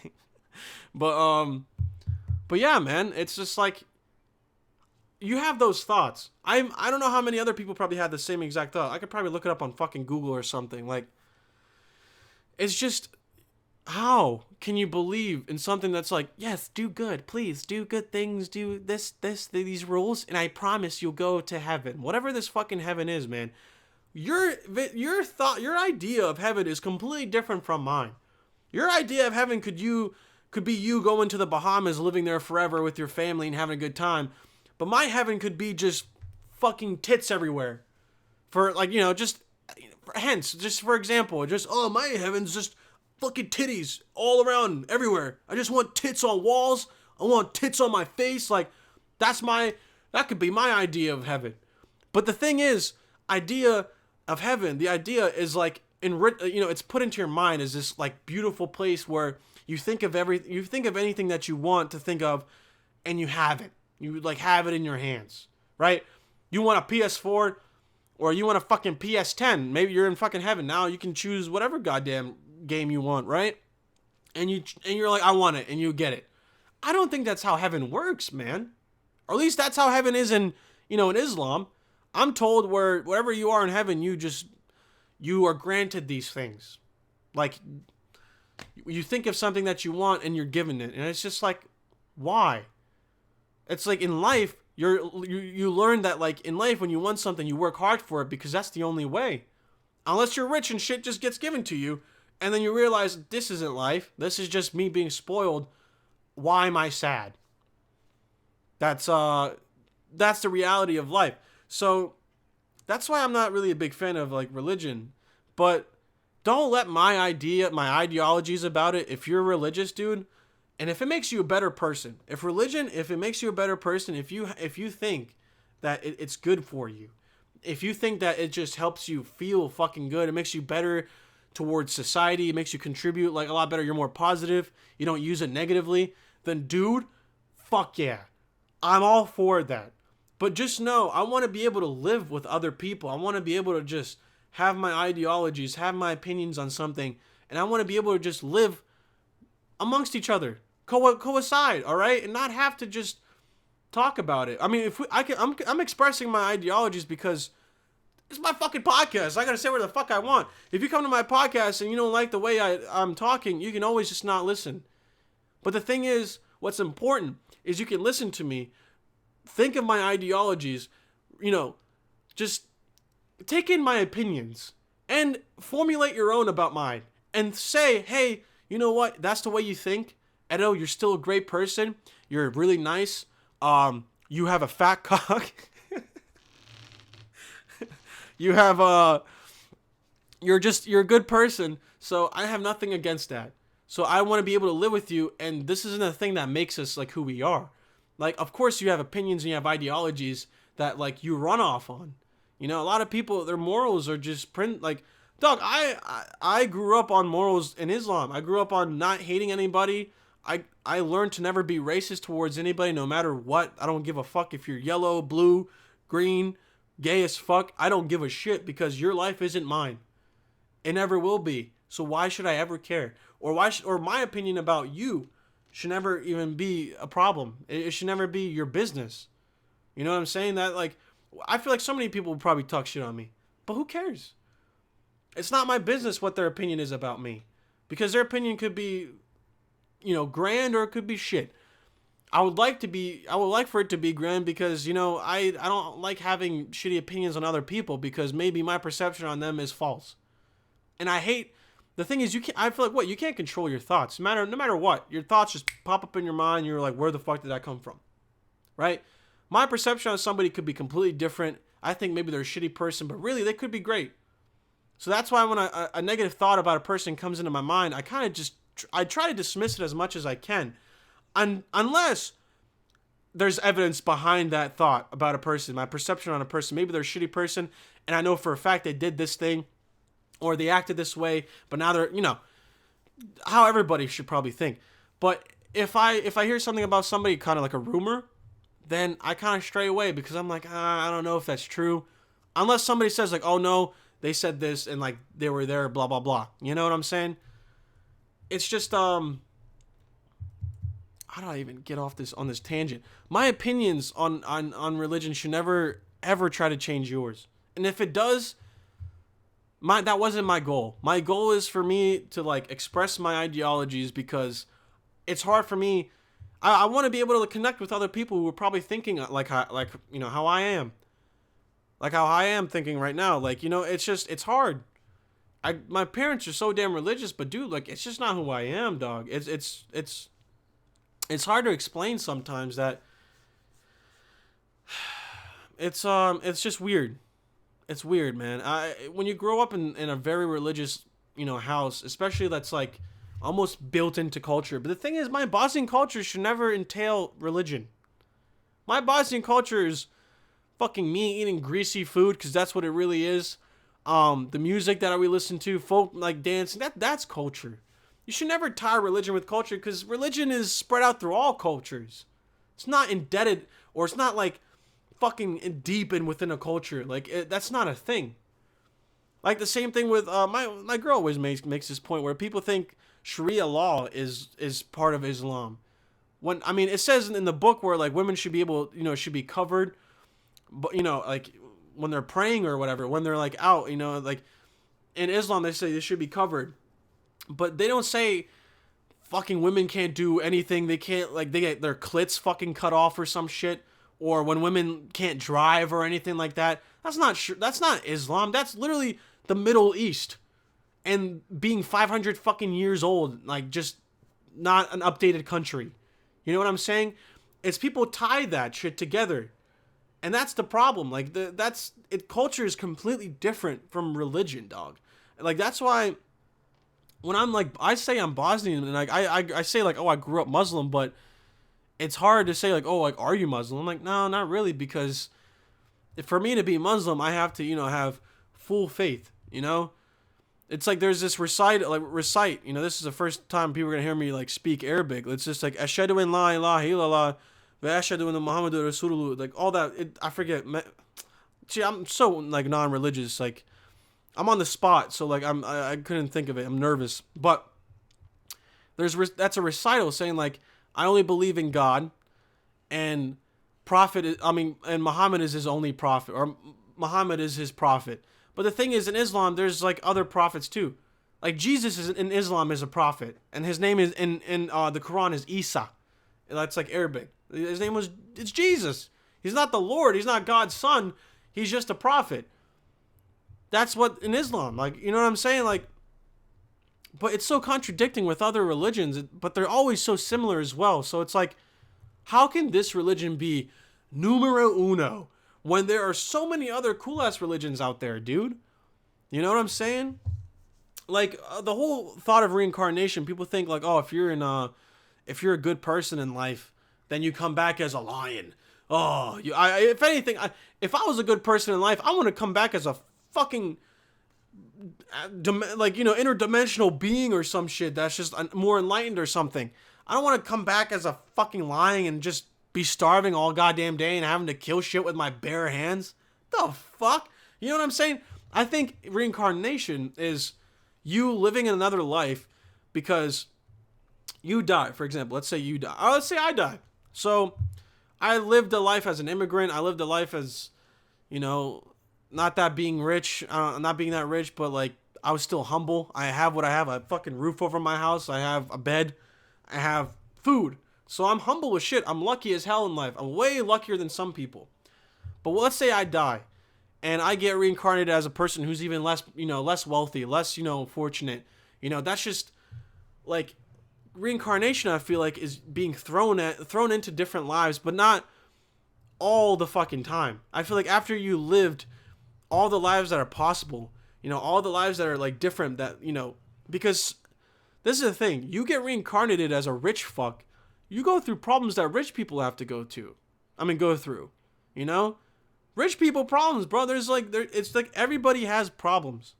but yeah, man, it's just like you have those thoughts. I don't know how many other people probably had the same exact thought. I could probably look it up on fucking Google or something. Like, it's just, how can you believe in something that's like, yes, do good, please, do good things, do these rules, and I promise you'll go to heaven. Whatever this fucking heaven is, man. Your idea of heaven is completely different from mine. Your idea of heaven could be you going to the Bahamas, living there forever with your family and having a good time. But my heaven could be just fucking tits everywhere. For like, you know, just for example, just, oh, my heaven's just fucking titties all around everywhere. I just want tits on walls. I want tits on my face. Like that could be my idea of heaven. But the thing is, idea of heaven, the idea is like it's put into your mind as this like beautiful place where you think of anything that you want to think of, and you have it. You like have it in your hands, right? You want a PS4 or you want a fucking PS10. Maybe you're in fucking heaven now. You can choose whatever goddamn game you want, right? And you're like, I want it, and you get it. I don't think that's how heaven works, man. Or at least that's how heaven is in Islam. I'm told wherever you are in heaven, you are granted these things. Like you think of something that you want and you're given it, and it's just like, why? It's like in life, you learn that like in life when you want something, you work hard for it because that's the only way. Unless you're rich and shit just gets given to you. And then you realize this isn't life. This is just me being spoiled. Why am I sad? That's the reality of life. So that's why I'm not really a big fan of like religion. But don't let my ideologies about it, if you're religious, dude, and if it makes you a better person, if it makes you a better person, if you think that it's good for you, if you think that it just helps you feel fucking good, it makes you better towards society, it makes you contribute like a lot better, you're more positive, you don't use it negatively, then dude, fuck yeah. I'm all for that. But just know, I want to be able to live with other people. I want to be able to just have my ideologies, have my opinions on something, and I want to be able to just live amongst each other, coincide, all right, and not have to just talk about it. I mean, I'm expressing my ideologies because it's my fucking podcast. I gotta say where the fuck I want. If you come to my podcast and you don't like the way I'm talking, you can always just not listen. But the thing is, what's important is you can listen to me, think of my ideologies, just take in my opinions and formulate your own about mine and say, hey, you know what? That's the way you think. Edo, you're still a great person. You're really nice. You have a fat cock. You have you're a good person, so I have nothing against that. So I want to be able to live with you, and this isn't a thing that makes us like who we are. Like, of course you have opinions and you have ideologies that like you run off on. You know, a lot of people, their morals are just like, dog, I grew up on morals in Islam. I grew up on not hating anybody. I learned to never be racist towards anybody, no matter what. I don't give a fuck if you're yellow, blue, green, gay as fuck. I don't give a shit, because your life isn't mine. It never will be. So why should I ever care? Or or my opinion about you should never even be a problem. It should never be your business. You know what I'm saying? That, like, I feel like so many people will probably talk shit on me, but who cares? It's not my business what their opinion is about me, because their opinion could be, you know, grand, or it could be shit. I would like for it to be grand, because, you know, I don't like having shitty opinions on other people, because maybe my perception on them is false. And I hate, the thing is, I feel like, you can't control your thoughts. No matter what, your thoughts just pop up in your mind. You're like, where the fuck did that come from? Right? My perception on somebody could be completely different. I think maybe they're a shitty person, but really they could be great. So that's why when a negative thought about a person comes into my mind, I try to dismiss it as much as I can. Unless there's evidence behind that thought about a person, my perception on a person. Maybe they're a shitty person, and I know for a fact they did this thing, or they acted this way, but now they're, you know, how everybody should probably think. But if I hear something about somebody, kind of like a rumor, then I kind of stray away, because I'm like, I don't know if that's true. Unless somebody says like, oh no, they said this, and like they were there, blah, blah, blah. You know what I'm saying? It's just, how do I even get off on this tangent? My opinions on religion should never, ever try to change yours. And if it does, that wasn't my goal. My goal is for me to like express my ideologies, because it's hard for me. I want to be able to connect with other people who are probably thinking like you know, how I am. Like how I am thinking right now. Like, you know, it's hard. My parents are so damn religious, but dude, like, it's just not who I am, dog. It's hard to explain sometimes that it's just weird. It's weird, man. When you grow up in a very religious, you know, house, especially that's like almost built into culture. But the thing is, my Bosnian culture should never entail religion. My Bosnian culture is fucking me eating greasy food, because that's what it really is. The music that we listen to, folk like dancing, that's culture. You should never tie religion with culture, because religion is spread out through all cultures. It's not indebted, or it's not like fucking deep in within a culture. Like, that's not a thing. Like the same thing with my girl always makes this point where people think Sharia law is part of Islam. When, I mean, it says in the book where like women should be able, you know, should be covered, but, you know, like when they're praying or whatever, when they're like out, you know, like in Islam they say they should be covered, but they don't say fucking women can't do anything. They can't, like, they get their clits fucking cut off or some shit, or when women can't drive or anything like that. That's not Islam. That's literally the Middle East, and being 500 fucking years old, like, just not an updated country. You know what I'm saying? It's people tie that shit together. And that's the problem. Like, culture is completely different from religion, dog. Like, that's why when I'm like, I say I'm Bosnian, and like I say like, oh, I grew up Muslim, but it's hard to say like, oh, like, are you Muslim? I'm like, no, not really, because for me to be Muslim, I have to, you know, have full faith, you know? It's like there's this recite, you know, this is the first time people are going to hear me like speak Arabic. It's just like, Ashhadu an la ilaha illallah, wa ashhadu anna Muhammadur Rasulullah, like all that. I forget. See, I'm so like non-religious, like I'm on the spot, so like I couldn't think of it. I'm nervous, but that's a recital saying like, I only believe in God, and and Muhammad is his only prophet, or Muhammad is his prophet. But the thing is, in Islam, there's like other prophets too. Like Jesus in Islam is a prophet, and his name is in the Quran is Isa. That's like Arabic. His name it's Jesus. He's not the Lord. He's not God's son. He's just a prophet. That's what in Islam, like, you know what I'm saying? Like, but it's so contradicting with other religions, but they're always so similar as well. So it's like, how can this religion be numero uno when there are so many other cool ass religions out there, dude? You know what I'm saying? Like the whole thought of reincarnation, people think like, oh, if you're a good person in life, then you come back as a lion. Oh, if anything, if I was a good person in life, I want to come back as a fucking like, you know, interdimensional being or some shit that's just more enlightened or something. I don't want to come back as a fucking lion and just be starving all goddamn day and having to kill shit with my bare hands. The fuck? You know what I'm saying? I think reincarnation is you living in another life because you die. For example, let's say you die. Or let's say I die. So I lived a life as an immigrant. I lived a life as, you know, not that being rich, not being that rich, but like I was still humble. I have what I have, a fucking roof over my house. I have a bed. I have food. So I'm humble as shit. I'm lucky as hell in life. I'm way luckier than some people. But let's say I die and I get reincarnated as a person who's even less, you know, less wealthy, less, you know, fortunate. You know, that's just like reincarnation. I feel like is being thrown into different lives, but not all the fucking time. I feel like after you lived all the lives that are possible, you know, all the lives that are like different, that, you know, because this is the thing, you get reincarnated as a rich fuck, you go through problems that rich people have to go through, you know, rich people problems, bro. It's like everybody has problems.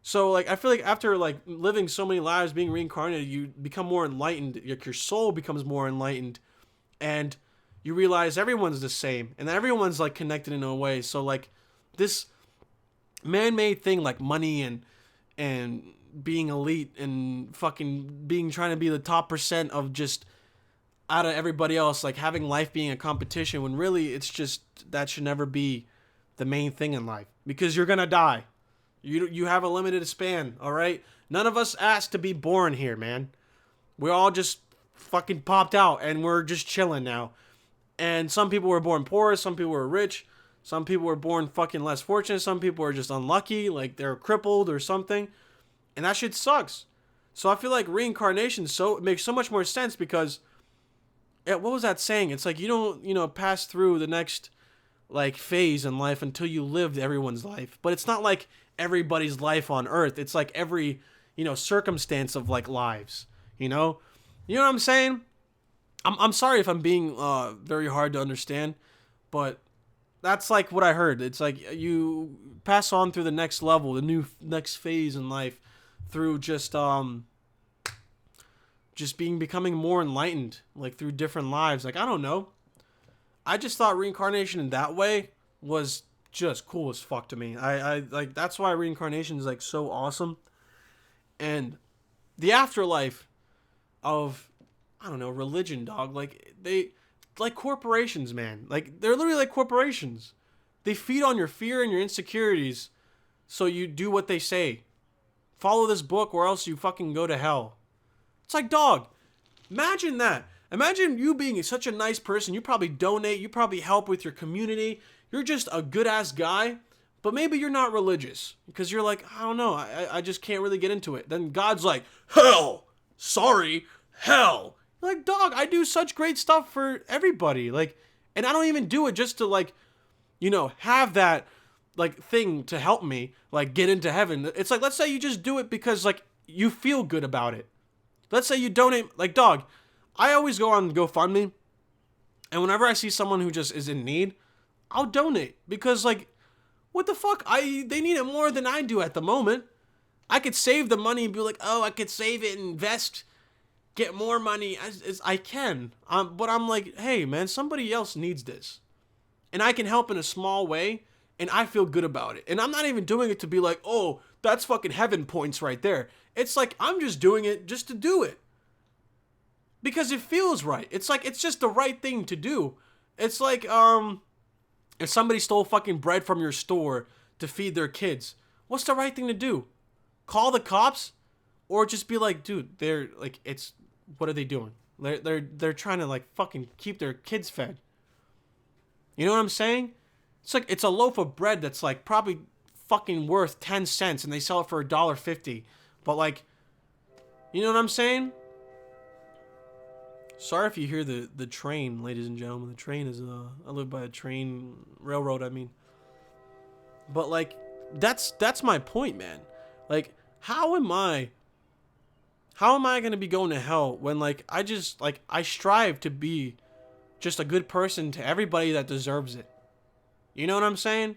So like I feel like after like living so many lives, being reincarnated, you become more enlightened. Your soul becomes more enlightened, and you realize everyone's the same and everyone's like connected in a way. So like this man-made thing like money and being elite and fucking trying to be the top percent of just out of everybody else, like having life being a competition, when really it's just that should never be the main thing in life, because you're gonna die. You have a limited span, all right? None of us asked to be born here, man. We all just fucking popped out and we're just chilling now. And some people were born poor, some people were rich, some people were born fucking less fortunate, some people are just unlucky, like they're crippled or something. And that shit sucks. So I feel like reincarnation it makes so much more sense, because what was that saying? It's like you don't, you know, pass through the next like phase in life until you lived everyone's life. But it's not like everybody's life on earth. It's like every, you know, circumstance of like lives, you know? You know what I'm saying? I'm sorry if I'm being very hard to understand, but that's like what I heard. It's like you pass on through the next level, the new next phase in life, through just becoming more enlightened, like through different lives. Like, I don't know. I just thought reincarnation in that way was just cool as fuck to me. I like, that's why reincarnation is like so awesome. And the afterlife of, I don't know, religion, dog. Like like corporations, man. Like they're literally like corporations. They feed on your fear and your insecurities, so you do what they say. Follow this book or else you fucking go to hell. It's like, dog, imagine that. Imagine you being such a nice person. You probably donate. You probably help with your community. You're just a good-ass guy. But maybe you're not religious, because you're like, I don't know. I just can't really get into it. Then God's like, hell. Sorry. Hell. You're like, dog, I do such great stuff for everybody. Like, and I don't even do it just to, like, you know, have that, like, thing to help me, like, get into heaven. It's like, let's say you just do it because, like, you feel good about it. Let's say you donate, like, dog, I always go on GoFundMe, and whenever I see someone who just is in need, I'll donate, because, like, what the fuck? They need it more than I do at the moment. I could save the money and be like, oh, I could save it and invest, get more money as I can. But I'm like, hey, man, somebody else needs this, and I can help in a small way, and I feel good about it. And I'm not even doing it to be like, oh, that's fucking heaven points right there. It's like, I'm just doing it just to do it, because it feels right. It's like, it's just the right thing to do. It's like, if somebody stole fucking bread from your store to feed their kids, what's the right thing to do? Call the cops? Or just be like, dude, they're like, what are they doing? They're trying to like fucking keep their kids fed. You know what I'm saying? It's like, it's a loaf of bread that's like probably fucking worth 10 cents and they sell it for $1.50. But like, you know what I'm saying? Sorry if you hear the train, ladies and gentlemen. The train is, I live by a train, railroad, I mean. But like, that's my point, man. Like, how am I going to be going to hell when, like, I strive to be just a good person to everybody that deserves it? You know what I'm saying?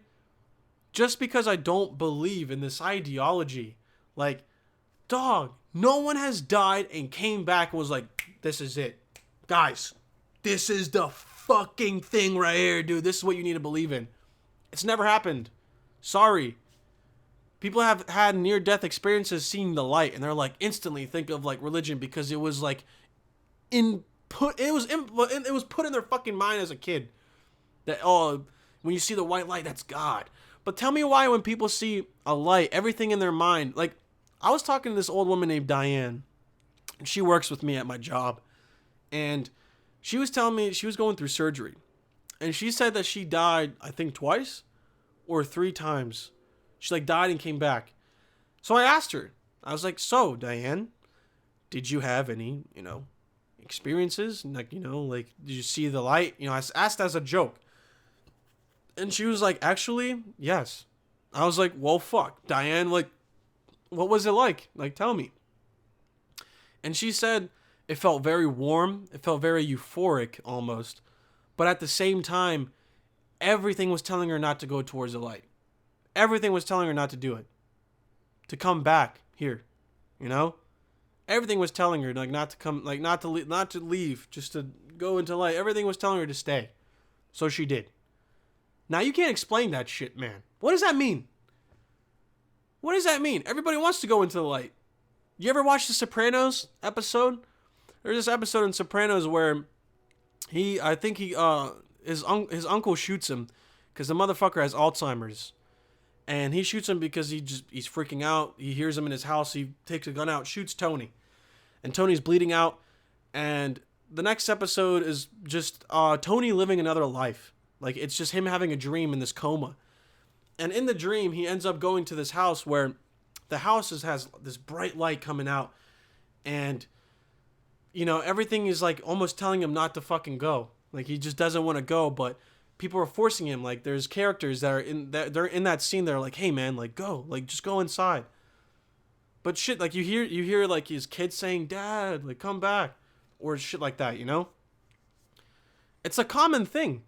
Just because I don't believe in this ideology, like, dog, no one has died and came back and was like, this is it. Guys, this is the fucking thing right here, dude. This is what you need to believe in. It's never happened. Sorry. People have had near-death experiences seeing the light, and they're like, instantly think of, like, religion because it was, like, it was put in their fucking mind as a kid that, oh, when you see the white light, that's God. But tell me why when people see a light, everything in their mind, like, I was talking to this old woman named Diane, and she works with me at my job, and she was telling me she was going through surgery, and she said that she died, I think, twice or 3 times. She, like, died and came back. So I asked her, I was like, so, Diane, did you have any, experiences? And, like, like, did you see the light? I asked as a joke. And she was like, actually, yes. I was like, well, fuck, Diane, like, what was it like? Like, tell me. And she said it felt very warm. It felt very euphoric almost. But at the same time, everything was telling her not to go towards the light. Everything was telling her not to do it. To come back here, Everything was telling her, like, not to come, like, not to leave, just to go into light. Everything was telling her to stay. So she did. Now, you can't explain that shit, man. What does that mean? What does that mean? Everybody wants to go into the light. You ever watch the Sopranos episode? There's this episode in Sopranos where his uncle shoots him because the motherfucker has Alzheimer's. And he shoots him because he's freaking out. He hears him in his house. He takes a gun out, shoots Tony. And Tony's bleeding out. And the next episode is just Tony living another life. Like, it's just him having a dream in this coma. And in the dream, he ends up going to this house where the house has this bright light coming out. And, everything is, like, almost telling him not to fucking go. Like, he just doesn't want to go, but people are forcing him. Like, there's characters that are they're in that scene. They're like, hey, man, like, go. Like, just go inside. But shit, like, you hear, like, his kids saying, Dad, like, come back. Or shit like that, It's a common thing.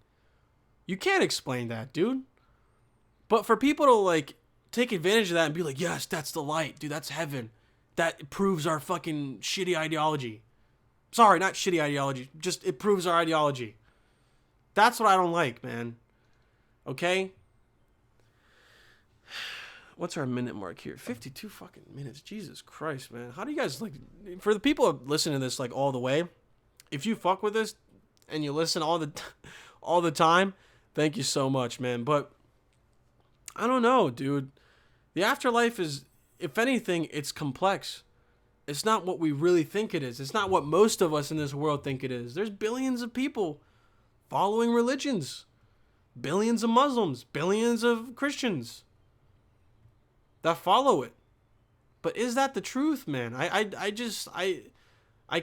You can't explain that, dude. But for people to, like, take advantage of that and be like, yes, that's the light. Dude, that's heaven. That proves our fucking shitty ideology. Sorry, not shitty ideology. Just, it proves our ideology. That's what I don't like, man. Okay? What's our minute mark here? 52 fucking minutes. Jesus Christ, man. How do you guys, like, for the people that listen to this, like, all the way, if you fuck with this and you listen all the time, thank you so much, man. But I don't know, dude. The afterlife is, if anything, it's complex. It's not what we really think it is. It's not what most of us in this world think it is. There's billions of people following religions. Billions of Muslims. Billions of Christians that follow it. But is that the truth, man? I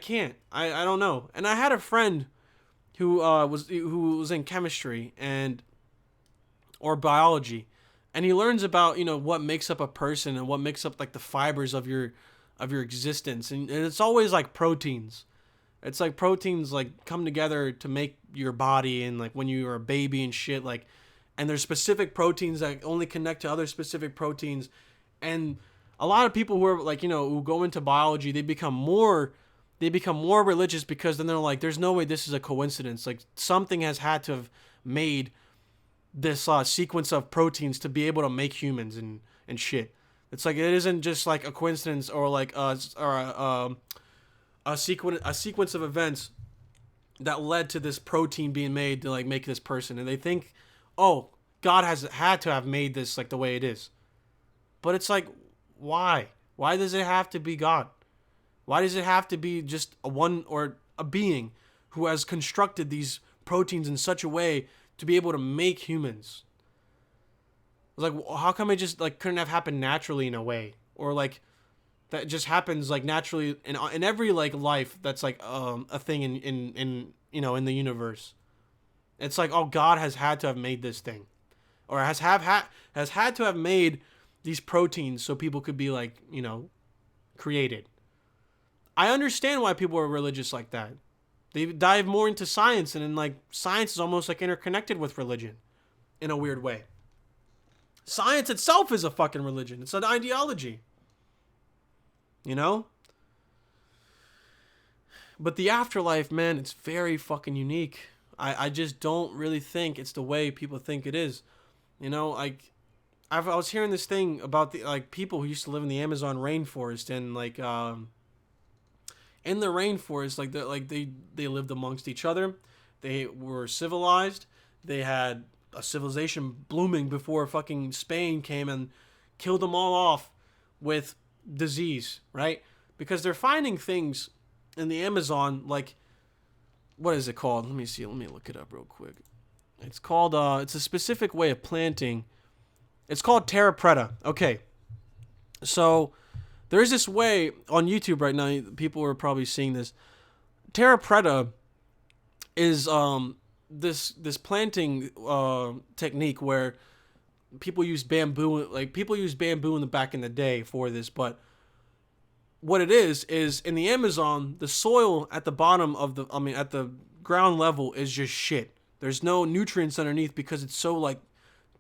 can't. I don't know. And I had a friend who was in chemistry or biology, and he learns about, what makes up a person and what makes up, like, the fibers of your existence, and it's always like proteins. It's like proteins, like, come together to make your body, and, like, when you are a baby and shit, like, and there's specific proteins that only connect to other specific proteins. And a lot of people who are, like, who go into biology, they become more religious because then they're like, there's no way this is a coincidence. Like, something has had to have made this sequence of proteins to be able to make humans and shit. It's like, it isn't just like a coincidence or like a sequence of events that led to this protein being made to, like, make this person. And they think, oh, God has had to have made this, like, the way it is. But it's like, why? Why does it have to be God? Why does it have to be just a being who has constructed these proteins in such a way to be able to make humans? Like, how come it just, like, couldn't have happened naturally in a way? Or, like, that just happens, like, naturally in every, like, life that's, like, a thing in the universe. It's like, oh, God has had to have made this thing. or has had to have made these proteins so people could be like, you know, created. I understand why people are religious like that. They dive more into science, and then like science is almost like interconnected with religion in a weird way. Science itself is a fucking religion. It's an ideology. You know? But the afterlife, man, it's very fucking unique. I just don't really think it's the way people think it is. You know, like I was hearing this thing about the like people who used to live in the Amazon rainforest, and like in the rainforest, like they lived amongst each other. They were civilized. They had a civilization blooming before fucking Spain came and killed them all off with disease, right? Because they're finding things in the Amazon, like, what is it called? Let me see. Let me look it up real quick. It's called, it's a specific way of planting. It's called Terra Preta. Okay. So there's this way on YouTube right now. People are probably seeing this. Terra Preta is this planting technique where people use bamboo. Like people use bamboo in the back in the day for this, but what it is in the Amazon, the soil at the bottom of at the ground level is just shit. There's no nutrients underneath because it's so like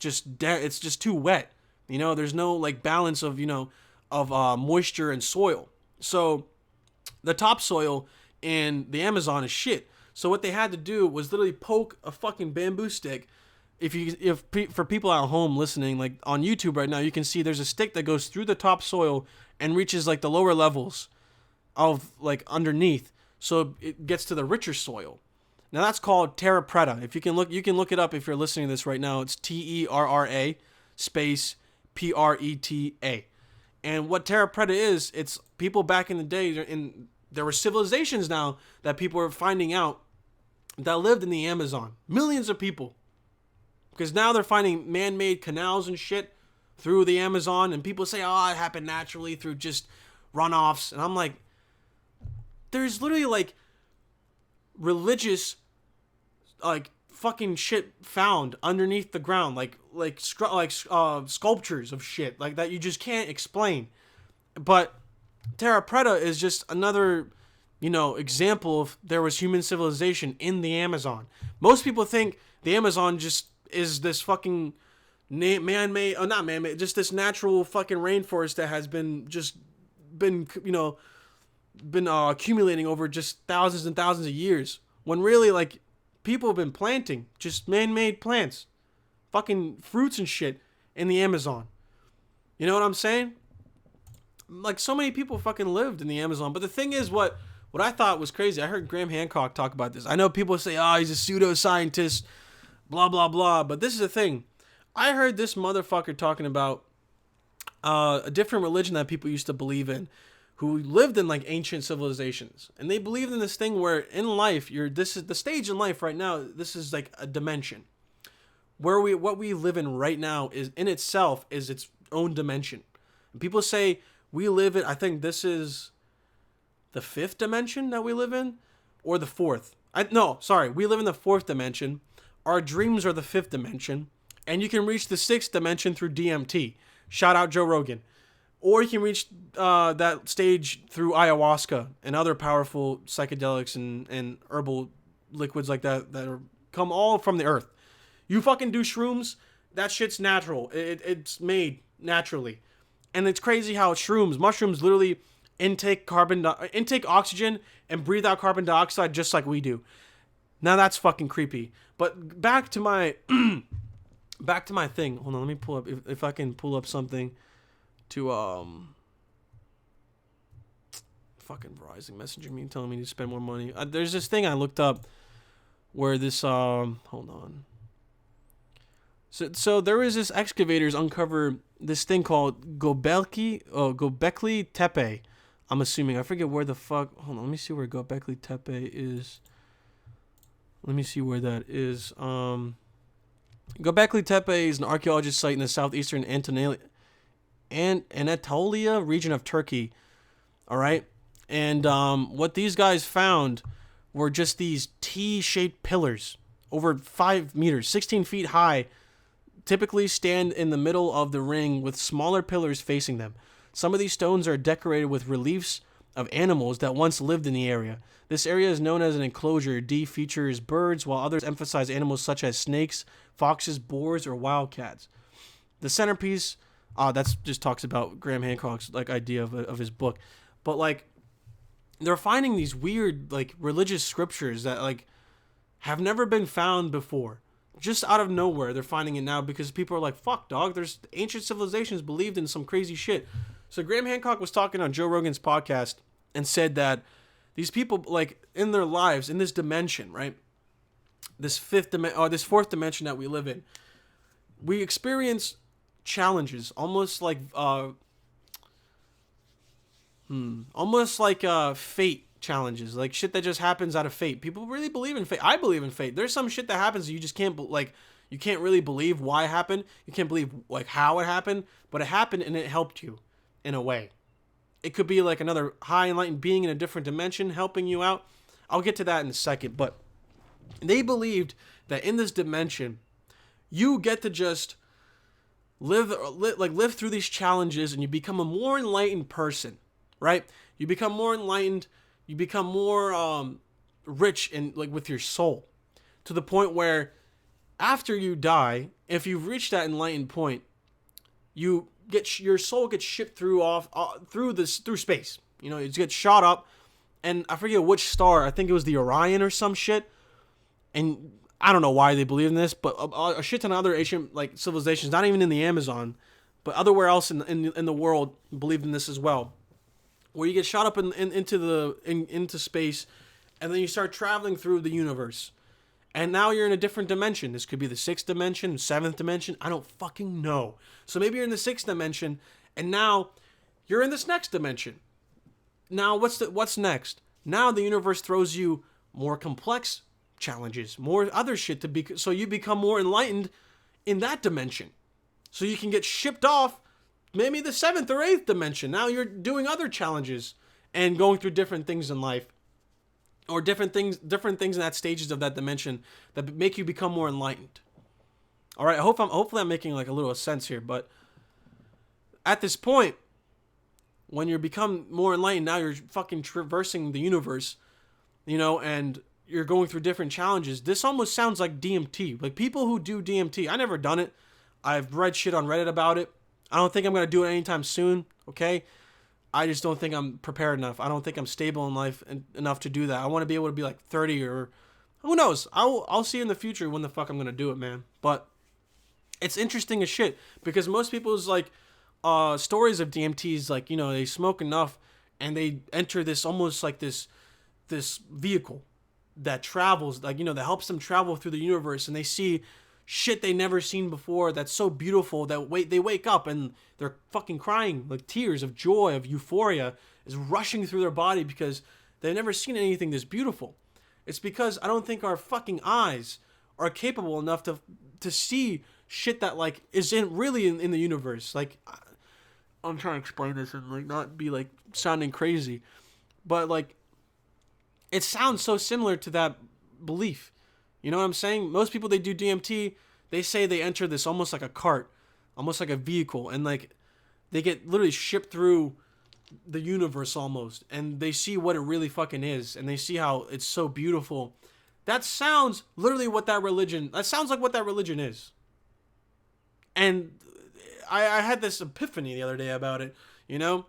it's just too wet. You know, there's no like balance of, you know, of moisture and soil. So the topsoil in the Amazon is shit. So what they had to do was literally poke a fucking bamboo stick. If for people at home listening, like on YouTube right now, you can see there's a stick that goes through the topsoil and reaches like the lower levels of like underneath, so it gets to the richer soil. Now that's called Terra Preta. If you can look it up if you're listening to this right now. It's TERRA space PRETA. And what Terra Preta is, it's people back in the day, and there were civilizations now that people were finding out that lived in the Amazon. Millions of people. Because now they're finding man-made canals and shit through the Amazon, and people say, oh, it happened naturally through just runoffs. And I'm like, there's literally like religious like fucking shit found underneath the ground, like sculptures of shit like that you just can't explain. But Terra Preta is just another, you know, example of there was human civilization in the Amazon. Most people think the Amazon just is this fucking man-made, not man-made, just this natural fucking rainforest that has been accumulating over just thousands and thousands of years. When really, like, people have been planting just man-made plants, fucking fruits and shit in the Amazon. You know what I'm saying? Like, so many people fucking lived in the Amazon. But the thing is, what I thought was crazy, I heard Graham Hancock talk about this. I know people say, oh, he's a pseudoscientist, blah, blah, blah. But this is the thing. I heard this motherfucker talking about a different religion that people used to believe in, who lived in like ancient civilizations. And they believed in this thing where in life, this is the stage in life right now, this is like a dimension. Where what we live in right now is in itself is its own dimension. And people say we live in, I think this is the 5th dimension that we live in, or the 4th. We live in the 4th dimension. Our dreams are the 5th dimension. And you can reach the 6th dimension through DMT. Shout out Joe Rogan. Or you can reach that stage through ayahuasca and other powerful psychedelics and herbal liquids like that come all from the earth. You fucking do shrooms, that shit's natural. It's made naturally. And it's crazy how mushrooms literally intake oxygen and breathe out carbon dioxide just like we do. Now that's fucking creepy. But back to my thing. Hold on, let me pull up if I can pull up something to fucking Verizon messaging me telling me to spend more money. There's this thing I looked up where this hold on. So there is this excavators uncover this thing called Göbekli Tepe. I'm assuming. I forget where the fuck. Hold on, let me see where Göbekli Tepe is. Let me see where that is. Göbekli Tepe is an archaeologist site in the southeastern Anatolia region of Turkey. All right. And what these guys found were just these T-shaped pillars over 5 meters, 16 feet high, typically stand in the middle of the ring with smaller pillars facing them. Some of these stones are decorated with reliefs of animals that once lived in the area. This area is known as an enclosure. D features birds, while others emphasize animals such as snakes, foxes, boars, or wildcats. The centerpiece, that's just talks about Graham Hancock's like idea of his book, but like they're finding these weird like religious scriptures that like have never been found before. Just out of nowhere, they're finding it now because people are like, fuck, dog, there's ancient civilizations believed in some crazy shit. So Graham Hancock was talking on Joe Rogan's podcast and said that these people, like, in their lives, in this dimension, right? This fourth dimension that we live in, we experience challenges, almost like fate challenges, like shit that just happens out of fate. People really believe in fate. I believe in fate. There's some shit that happens you just can't you can't really believe why it happened. You can't believe like how it happened, but it happened and it helped you in a way. It could be like another high enlightened being in a different dimension helping you out. I'll get to that in a second, but they believed that in this dimension, you get to just live through these challenges and you become a more enlightened person, right? You become more enlightened. You become more rich in like with your soul, to the point where after you die, if you've reached that enlightened point, your soul gets shipped through space. You know, it gets shot up, and I forget which star. I think it was the Orion or some shit. And I don't know why they believe in this, but a shit ton of other ancient like civilizations, not even in the Amazon, but otherwhere else in the world, believed in this as well. Where you get shot up into space, and then you start traveling through the universe, and now you're in a different dimension. This could be the 6th dimension, 7th dimension. I don't fucking know. So maybe you're in the 6th dimension, and now you're in this next dimension. Now what's next? Now the universe throws you more complex challenges, more other shit so you become more enlightened in that dimension, so you can get shipped off. Maybe the 7th or 8th dimension. Now you're doing other challenges and going through different things in life, or different things in that stages of that dimension that make you become more enlightened. All right, hopefully I'm making like a little sense here, but at this point, when you become more enlightened, now you're fucking traversing the universe, you know, and you're going through different challenges. This almost sounds like DMT. Like people who do DMT, I never done it. I've read shit on Reddit about it. I don't think I'm going to do it anytime soon, okay? I just don't think I'm prepared enough. I don't think I'm stable in life enough to do that. I want to be able to be like 30 or... Who knows? I'll see in the future when the fuck I'm going to do it, man. But it's interesting as shit, because most people's like stories of DMTs, like, you know, they smoke enough and they enter this almost like this vehicle that travels, like, you know, that helps them travel through the universe, and they see shit they never seen before that's so beautiful that they wake up and they're fucking crying, like tears of joy, of euphoria is rushing through their body because they've never seen anything this beautiful. It's because I don't think our fucking eyes are capable enough to see shit that like is really in the universe. Like, I'm trying to explain this and like not be like sounding crazy, but like it sounds so similar to that belief. You know what I'm saying? Most people, they do DMT, they say they enter this almost like a cart, almost like a vehicle, and like they get literally shipped through the universe almost, and they see what it really fucking is, and they see how it's so beautiful. That sounds literally that sounds like what that religion is. And I had this epiphany the other day about it, you know?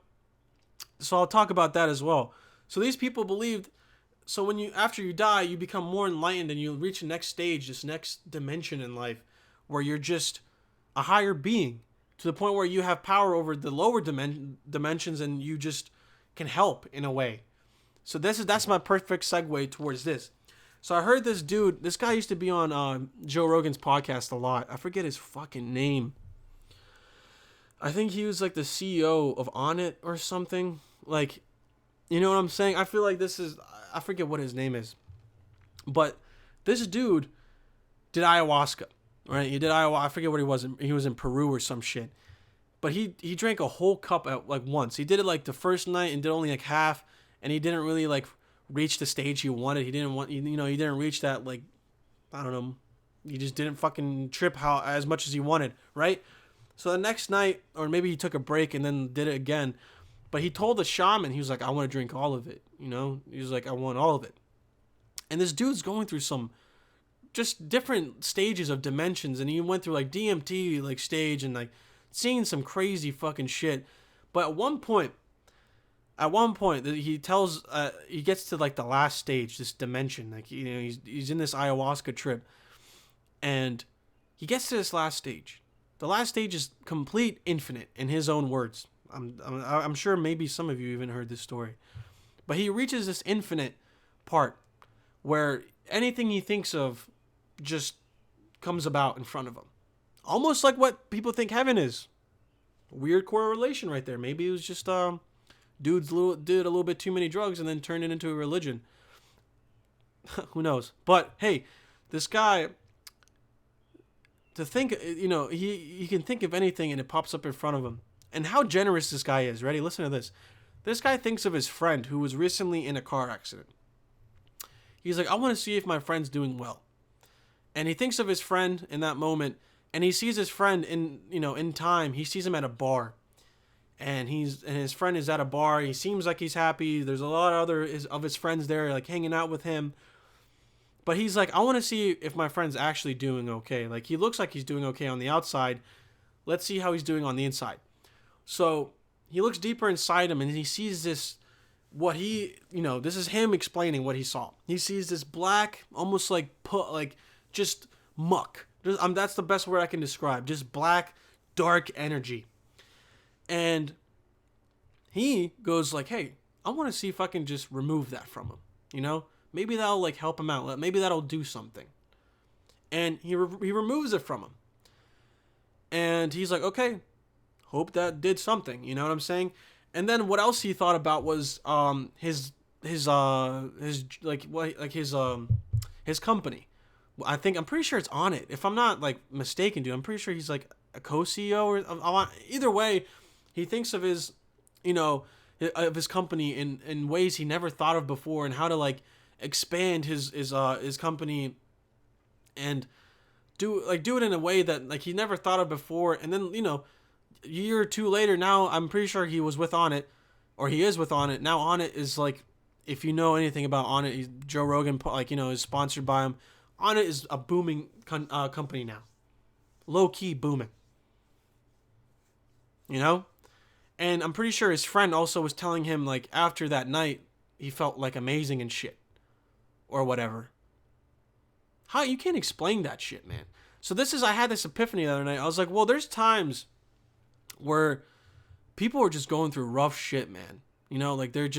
So I'll talk about that as well. So these people believed... So after you die, you become more enlightened and you reach the next stage, this next dimension in life, where you're just a higher being, to the point where you have power over the lower dimensions and you just can help in a way. So that's my perfect segue towards this. So I heard this guy used to be on Joe Rogan's podcast a lot. I forget his fucking name. I think he was like the CEO of On It or something. Like, you know what I'm saying? I feel like I forget what his name is, but this dude did ayahuasca, right? He did ayahuasca. I forget what he was. He was in Peru or some shit, but he drank a whole cup at like once. He did it like the first night and did only like half, and he didn't really like reach the stage he wanted. He didn't reach that, like, I don't know, He just didn't fucking trip how as much as he wanted, right? So the next night, or maybe he took a break and then did it again. But he told the shaman, he was like, I want to drink all of it. You know, he was like, I want all of it. And this dude's going through some just different stages of dimensions, and he went through like DMT like stage and like seeing some crazy fucking shit. But at one point he tells he gets to like the last stage, this dimension, like, you know, he's in this ayahuasca trip, and he gets to this last stage. The last stage is complete infinite, in his own words. I'm sure maybe some of you even heard this story, but he reaches this infinite part where anything he thinks of just comes about in front of him. Almost like what people think heaven is. Weird correlation right there. Maybe it was just dudes did a little bit too many drugs and then turned it into a religion. Who knows? But hey, this guy, to think, you know, he can think of anything and it pops up in front of him. And how generous this guy is. Ready? Listen to this. This guy thinks of his friend who was recently in a car accident. He's like, I want to see if my friend's doing well. And he thinks of his friend in that moment, and he sees his friend in time. He sees him at a bar, and his friend is at a bar. He seems like he's happy. There's a lot of his friends there, like hanging out with him. But he's like, I want to see if my friend's actually doing okay. Like, he looks like he's doing okay on the outside. Let's see how he's doing on the inside. So he looks deeper inside him, and he sees this. This is him explaining what he saw. He sees this black, almost like just muck. That's the best word I can describe. Just black, dark energy. And he goes like, hey, I want to see if I can just remove that from him. You know, maybe that'll like help him out. Maybe that'll do something. And he removes it from him. And he's like, okay, hope that did something. You know what I'm saying? And then what else he thought about was his company. I'm pretty sure it's on it. If I'm not like mistaken, dude, I'm pretty sure he's like a co-CEO or either way. He thinks of his company in ways he never thought of before, and how to like expand his company and do it in a way that like he never thought of before. And then, you know, a year or two later, now I'm pretty sure he was with On It, or he is with On It. Now On It is like, if you know anything about On It, Joe Rogan, like, you know, is sponsored by him. On It is a booming company now. Low-key booming. You know? And I'm pretty sure his friend also was telling him, like, after that night, he felt, like, amazing and shit. Or whatever. How? You can't explain that shit, man. So I had this epiphany the other night. I was like, well, there's times where people are just going through rough shit, man. You know, like, they're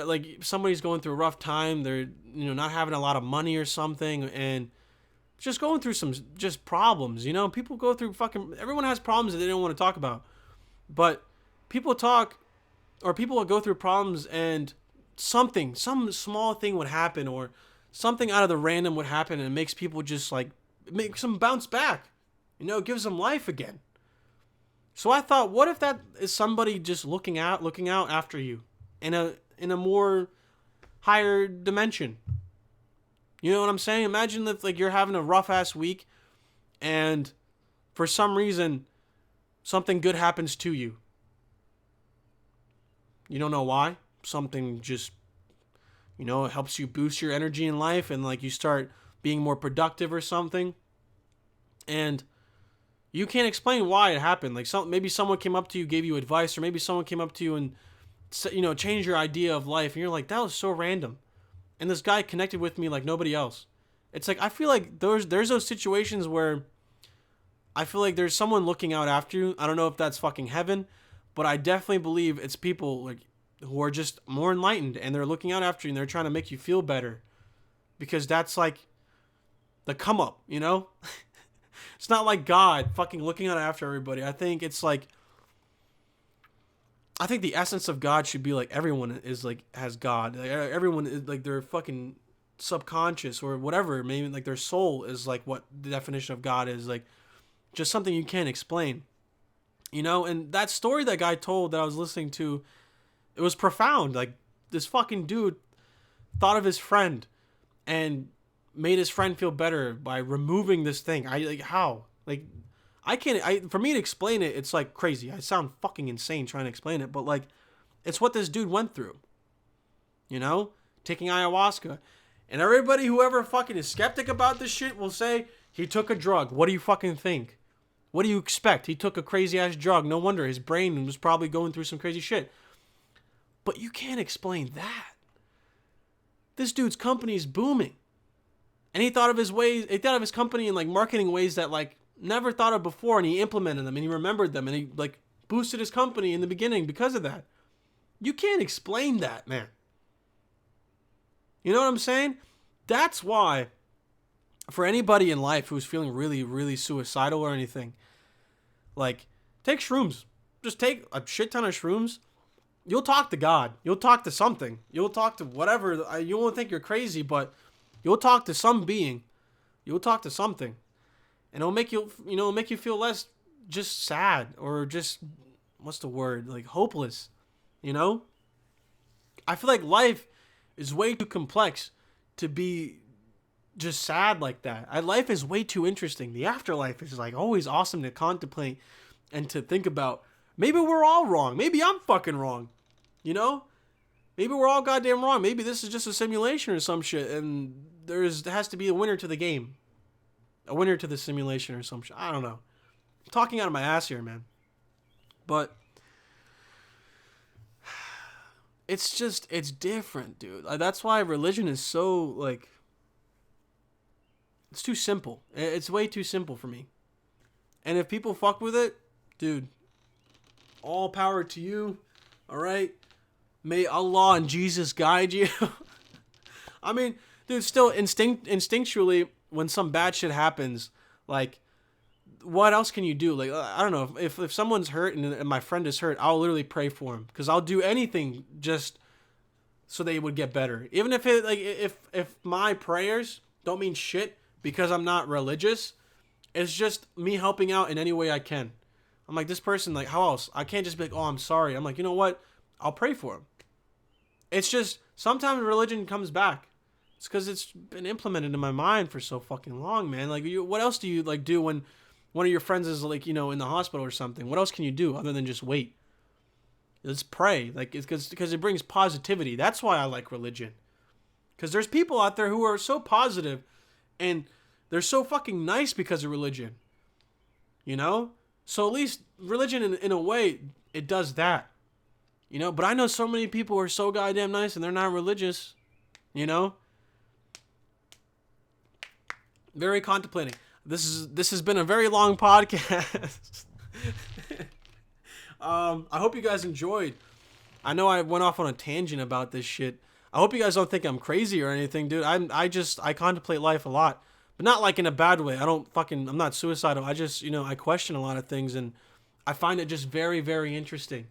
like, somebody's going through a rough time. They're, you know, not having a lot of money or something, and just going through some just problems. You know, people go through everyone has problems that they don't want to talk about. But people will go through problems, and some small thing would happen, or something out of the random would happen, and it makes people just like, makes them bounce back. You know, it gives them life again. So I thought, what if that is somebody just looking out after you in a more higher dimension? You know what I'm saying? Imagine if like you're having a rough ass week, and for some reason something good happens to you. You don't know why. Something just, you know, it helps you boost your energy in life, and like you start being more productive or something. And you can't explain why it happened. Like maybe someone came up to you, gave you advice, or maybe someone came up to you and, you know, changed your idea of life, and you're like, that was so random. And this guy connected with me like nobody else. It's like, I feel like there's those situations where I feel like there's someone looking out after you. I don't know if that's fucking heaven, but I definitely believe it's people like who are just more enlightened, and they're looking out after you, and they're trying to make you feel better, because that's like the come up, you know? It's not like God fucking looking out after everybody. I think it's like, I think the essence of God should be like everyone is like, has God. Like, everyone is like their fucking subconscious or whatever. Maybe like their soul is like what the definition of God is, like just something you can't explain. You know, and that story that guy told that I was listening to, it was profound. Like, this fucking dude thought of his friend and made his friend feel better by removing this thing. How? Like, I can't, for me to explain it, it's like crazy. I sound fucking insane trying to explain it, but like, it's what this dude went through. You know? Taking ayahuasca. And everybody, whoever fucking is skeptic about this shit will say, he took a drug. What do you fucking think? What do you expect? He took a crazy ass drug. No wonder his brain was probably going through some crazy shit. But you can't explain that. This dude's company is booming. And he thought of his company in like marketing ways that like never thought of before, and he implemented them and he remembered them and he like boosted his company in the beginning because of that. You can't explain that, man. You know what I'm saying? That's why, for anybody in life who's feeling really, really suicidal or anything, like, take shrooms. Just take a shit ton of shrooms. You'll talk to God. You'll talk to something. You'll talk to whatever. You won't think you're crazy, but you'll talk to some being. You'll talk to something. And it'll make you, make you feel less just sad or just, what's the word? Like, hopeless. You know? I feel like life is way too complex to be just sad like that. Life is way too interesting. The afterlife is like always awesome to contemplate and to think about. Maybe we're all wrong. Maybe I'm fucking wrong. You know? Maybe we're all goddamn wrong. Maybe this is just a simulation or some shit and there has to be a winner to the game. A winner to the simulation or some shit. I don't know. I'm talking out of my ass here, man. But it's different, dude. That's why religion is so, like, it's too simple. It's way too simple for me. And if people fuck with it, dude, all power to you, all right? May Allah and Jesus guide you. I mean, dude, still instinctually, when some bad shit happens, like, what else can you do? Like, I don't know. If someone's hurt and my friend is hurt, I'll literally pray for him. Because I'll do anything just so they would get better. Even if it, like, if my prayers don't mean shit because I'm not religious, it's just me helping out in any way I can. I'm like, this person, like, how else? I can't just be like, oh, I'm sorry. I'm like, you know what? I'll pray for him. It's just, sometimes religion comes back. It's because it's been implemented in my mind for so fucking long, man. Like, what else do you, like, do when one of your friends is, like, in the hospital or something? What else can you do other than just wait? Just pray. Like, it's because it brings positivity. That's why I like religion. Because there's people out there who are so positive and they're so fucking nice because of religion. You know? So at least religion, in a way, it does that. You know? But I know so many people who are so goddamn nice and they're not religious. You know? Very contemplating. This has been a very long podcast. I hope you guys enjoyed. I know I went off on a tangent about this shit. I hope you guys don't think I'm crazy or anything, dude. I contemplate life a lot, but not like in a bad way. I'm not suicidal. I just, I question a lot of things and I find it just very, very interesting.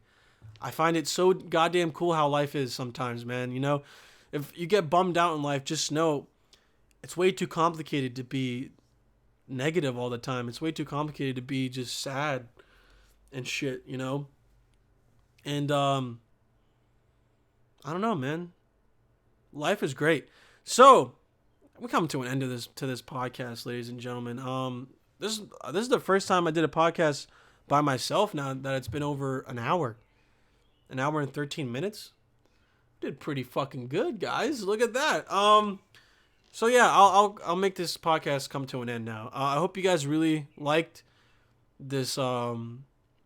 I find it so goddamn cool how life is sometimes, man. If you get bummed out in life, just know it's way too complicated to be negative all the time. It's way too complicated to be just sad and shit, And I don't know, man. Life is great. So we come to an end of this podcast, ladies and gentlemen. This is the first time I did a podcast by myself now that it's been over an hour and 13 minutes. Did pretty fucking good, guys. Look at that. So yeah, I'll make this podcast come to an end now. I hope you guys really liked this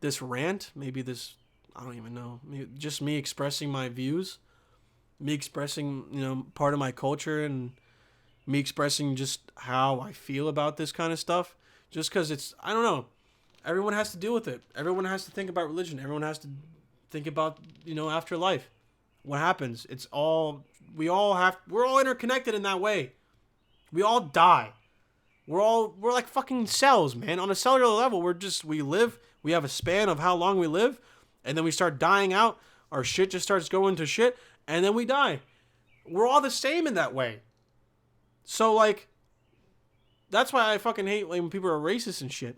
this rant. Maybe this, I don't even know. Maybe just me expressing my views, me expressing part of my culture, and me expressing just how I feel about this kind of stuff. Just because it's, I don't know. Everyone has to deal with it. Everyone has to think about religion. Everyone has to think about afterlife. What happens? We're all interconnected in that way. We all die. We're like fucking cells, man. On a cellular level, we live, we have a span of how long we live, and then we start dying out. Our shit just starts going to shit, and then we die. We're all the same in that way. So, like, that's why I fucking hate when people are racist and shit.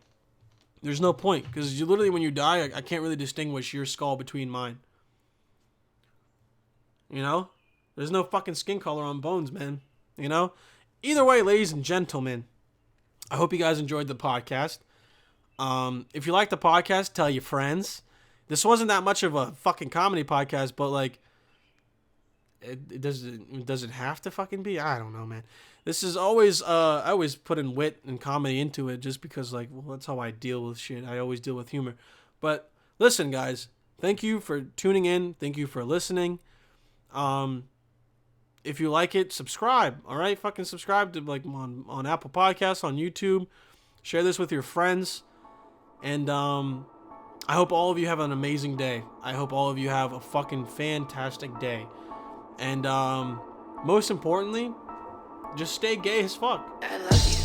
There's no point, because you literally, when you die, I can't really distinguish your skull between mine. There's no fucking skin color on bones, man. either way, ladies and gentlemen, I hope you guys enjoyed the podcast. If you like the podcast, tell your friends. This wasn't that much of a fucking comedy podcast, but like, does it have to fucking be? I don't know, man. This is always I always put in wit and comedy into it just because, like, well, that's how I deal with shit. I always deal with humor. But listen, guys, thank you for tuning in. Thank you for listening. If you like it, subscribe. All right, fucking subscribe to, like, on Apple Podcasts, on YouTube. Share this with your friends, and I hope all of you have an amazing day. I hope all of you have a fucking fantastic day. And most importantly, just stay gay as fuck. I love you.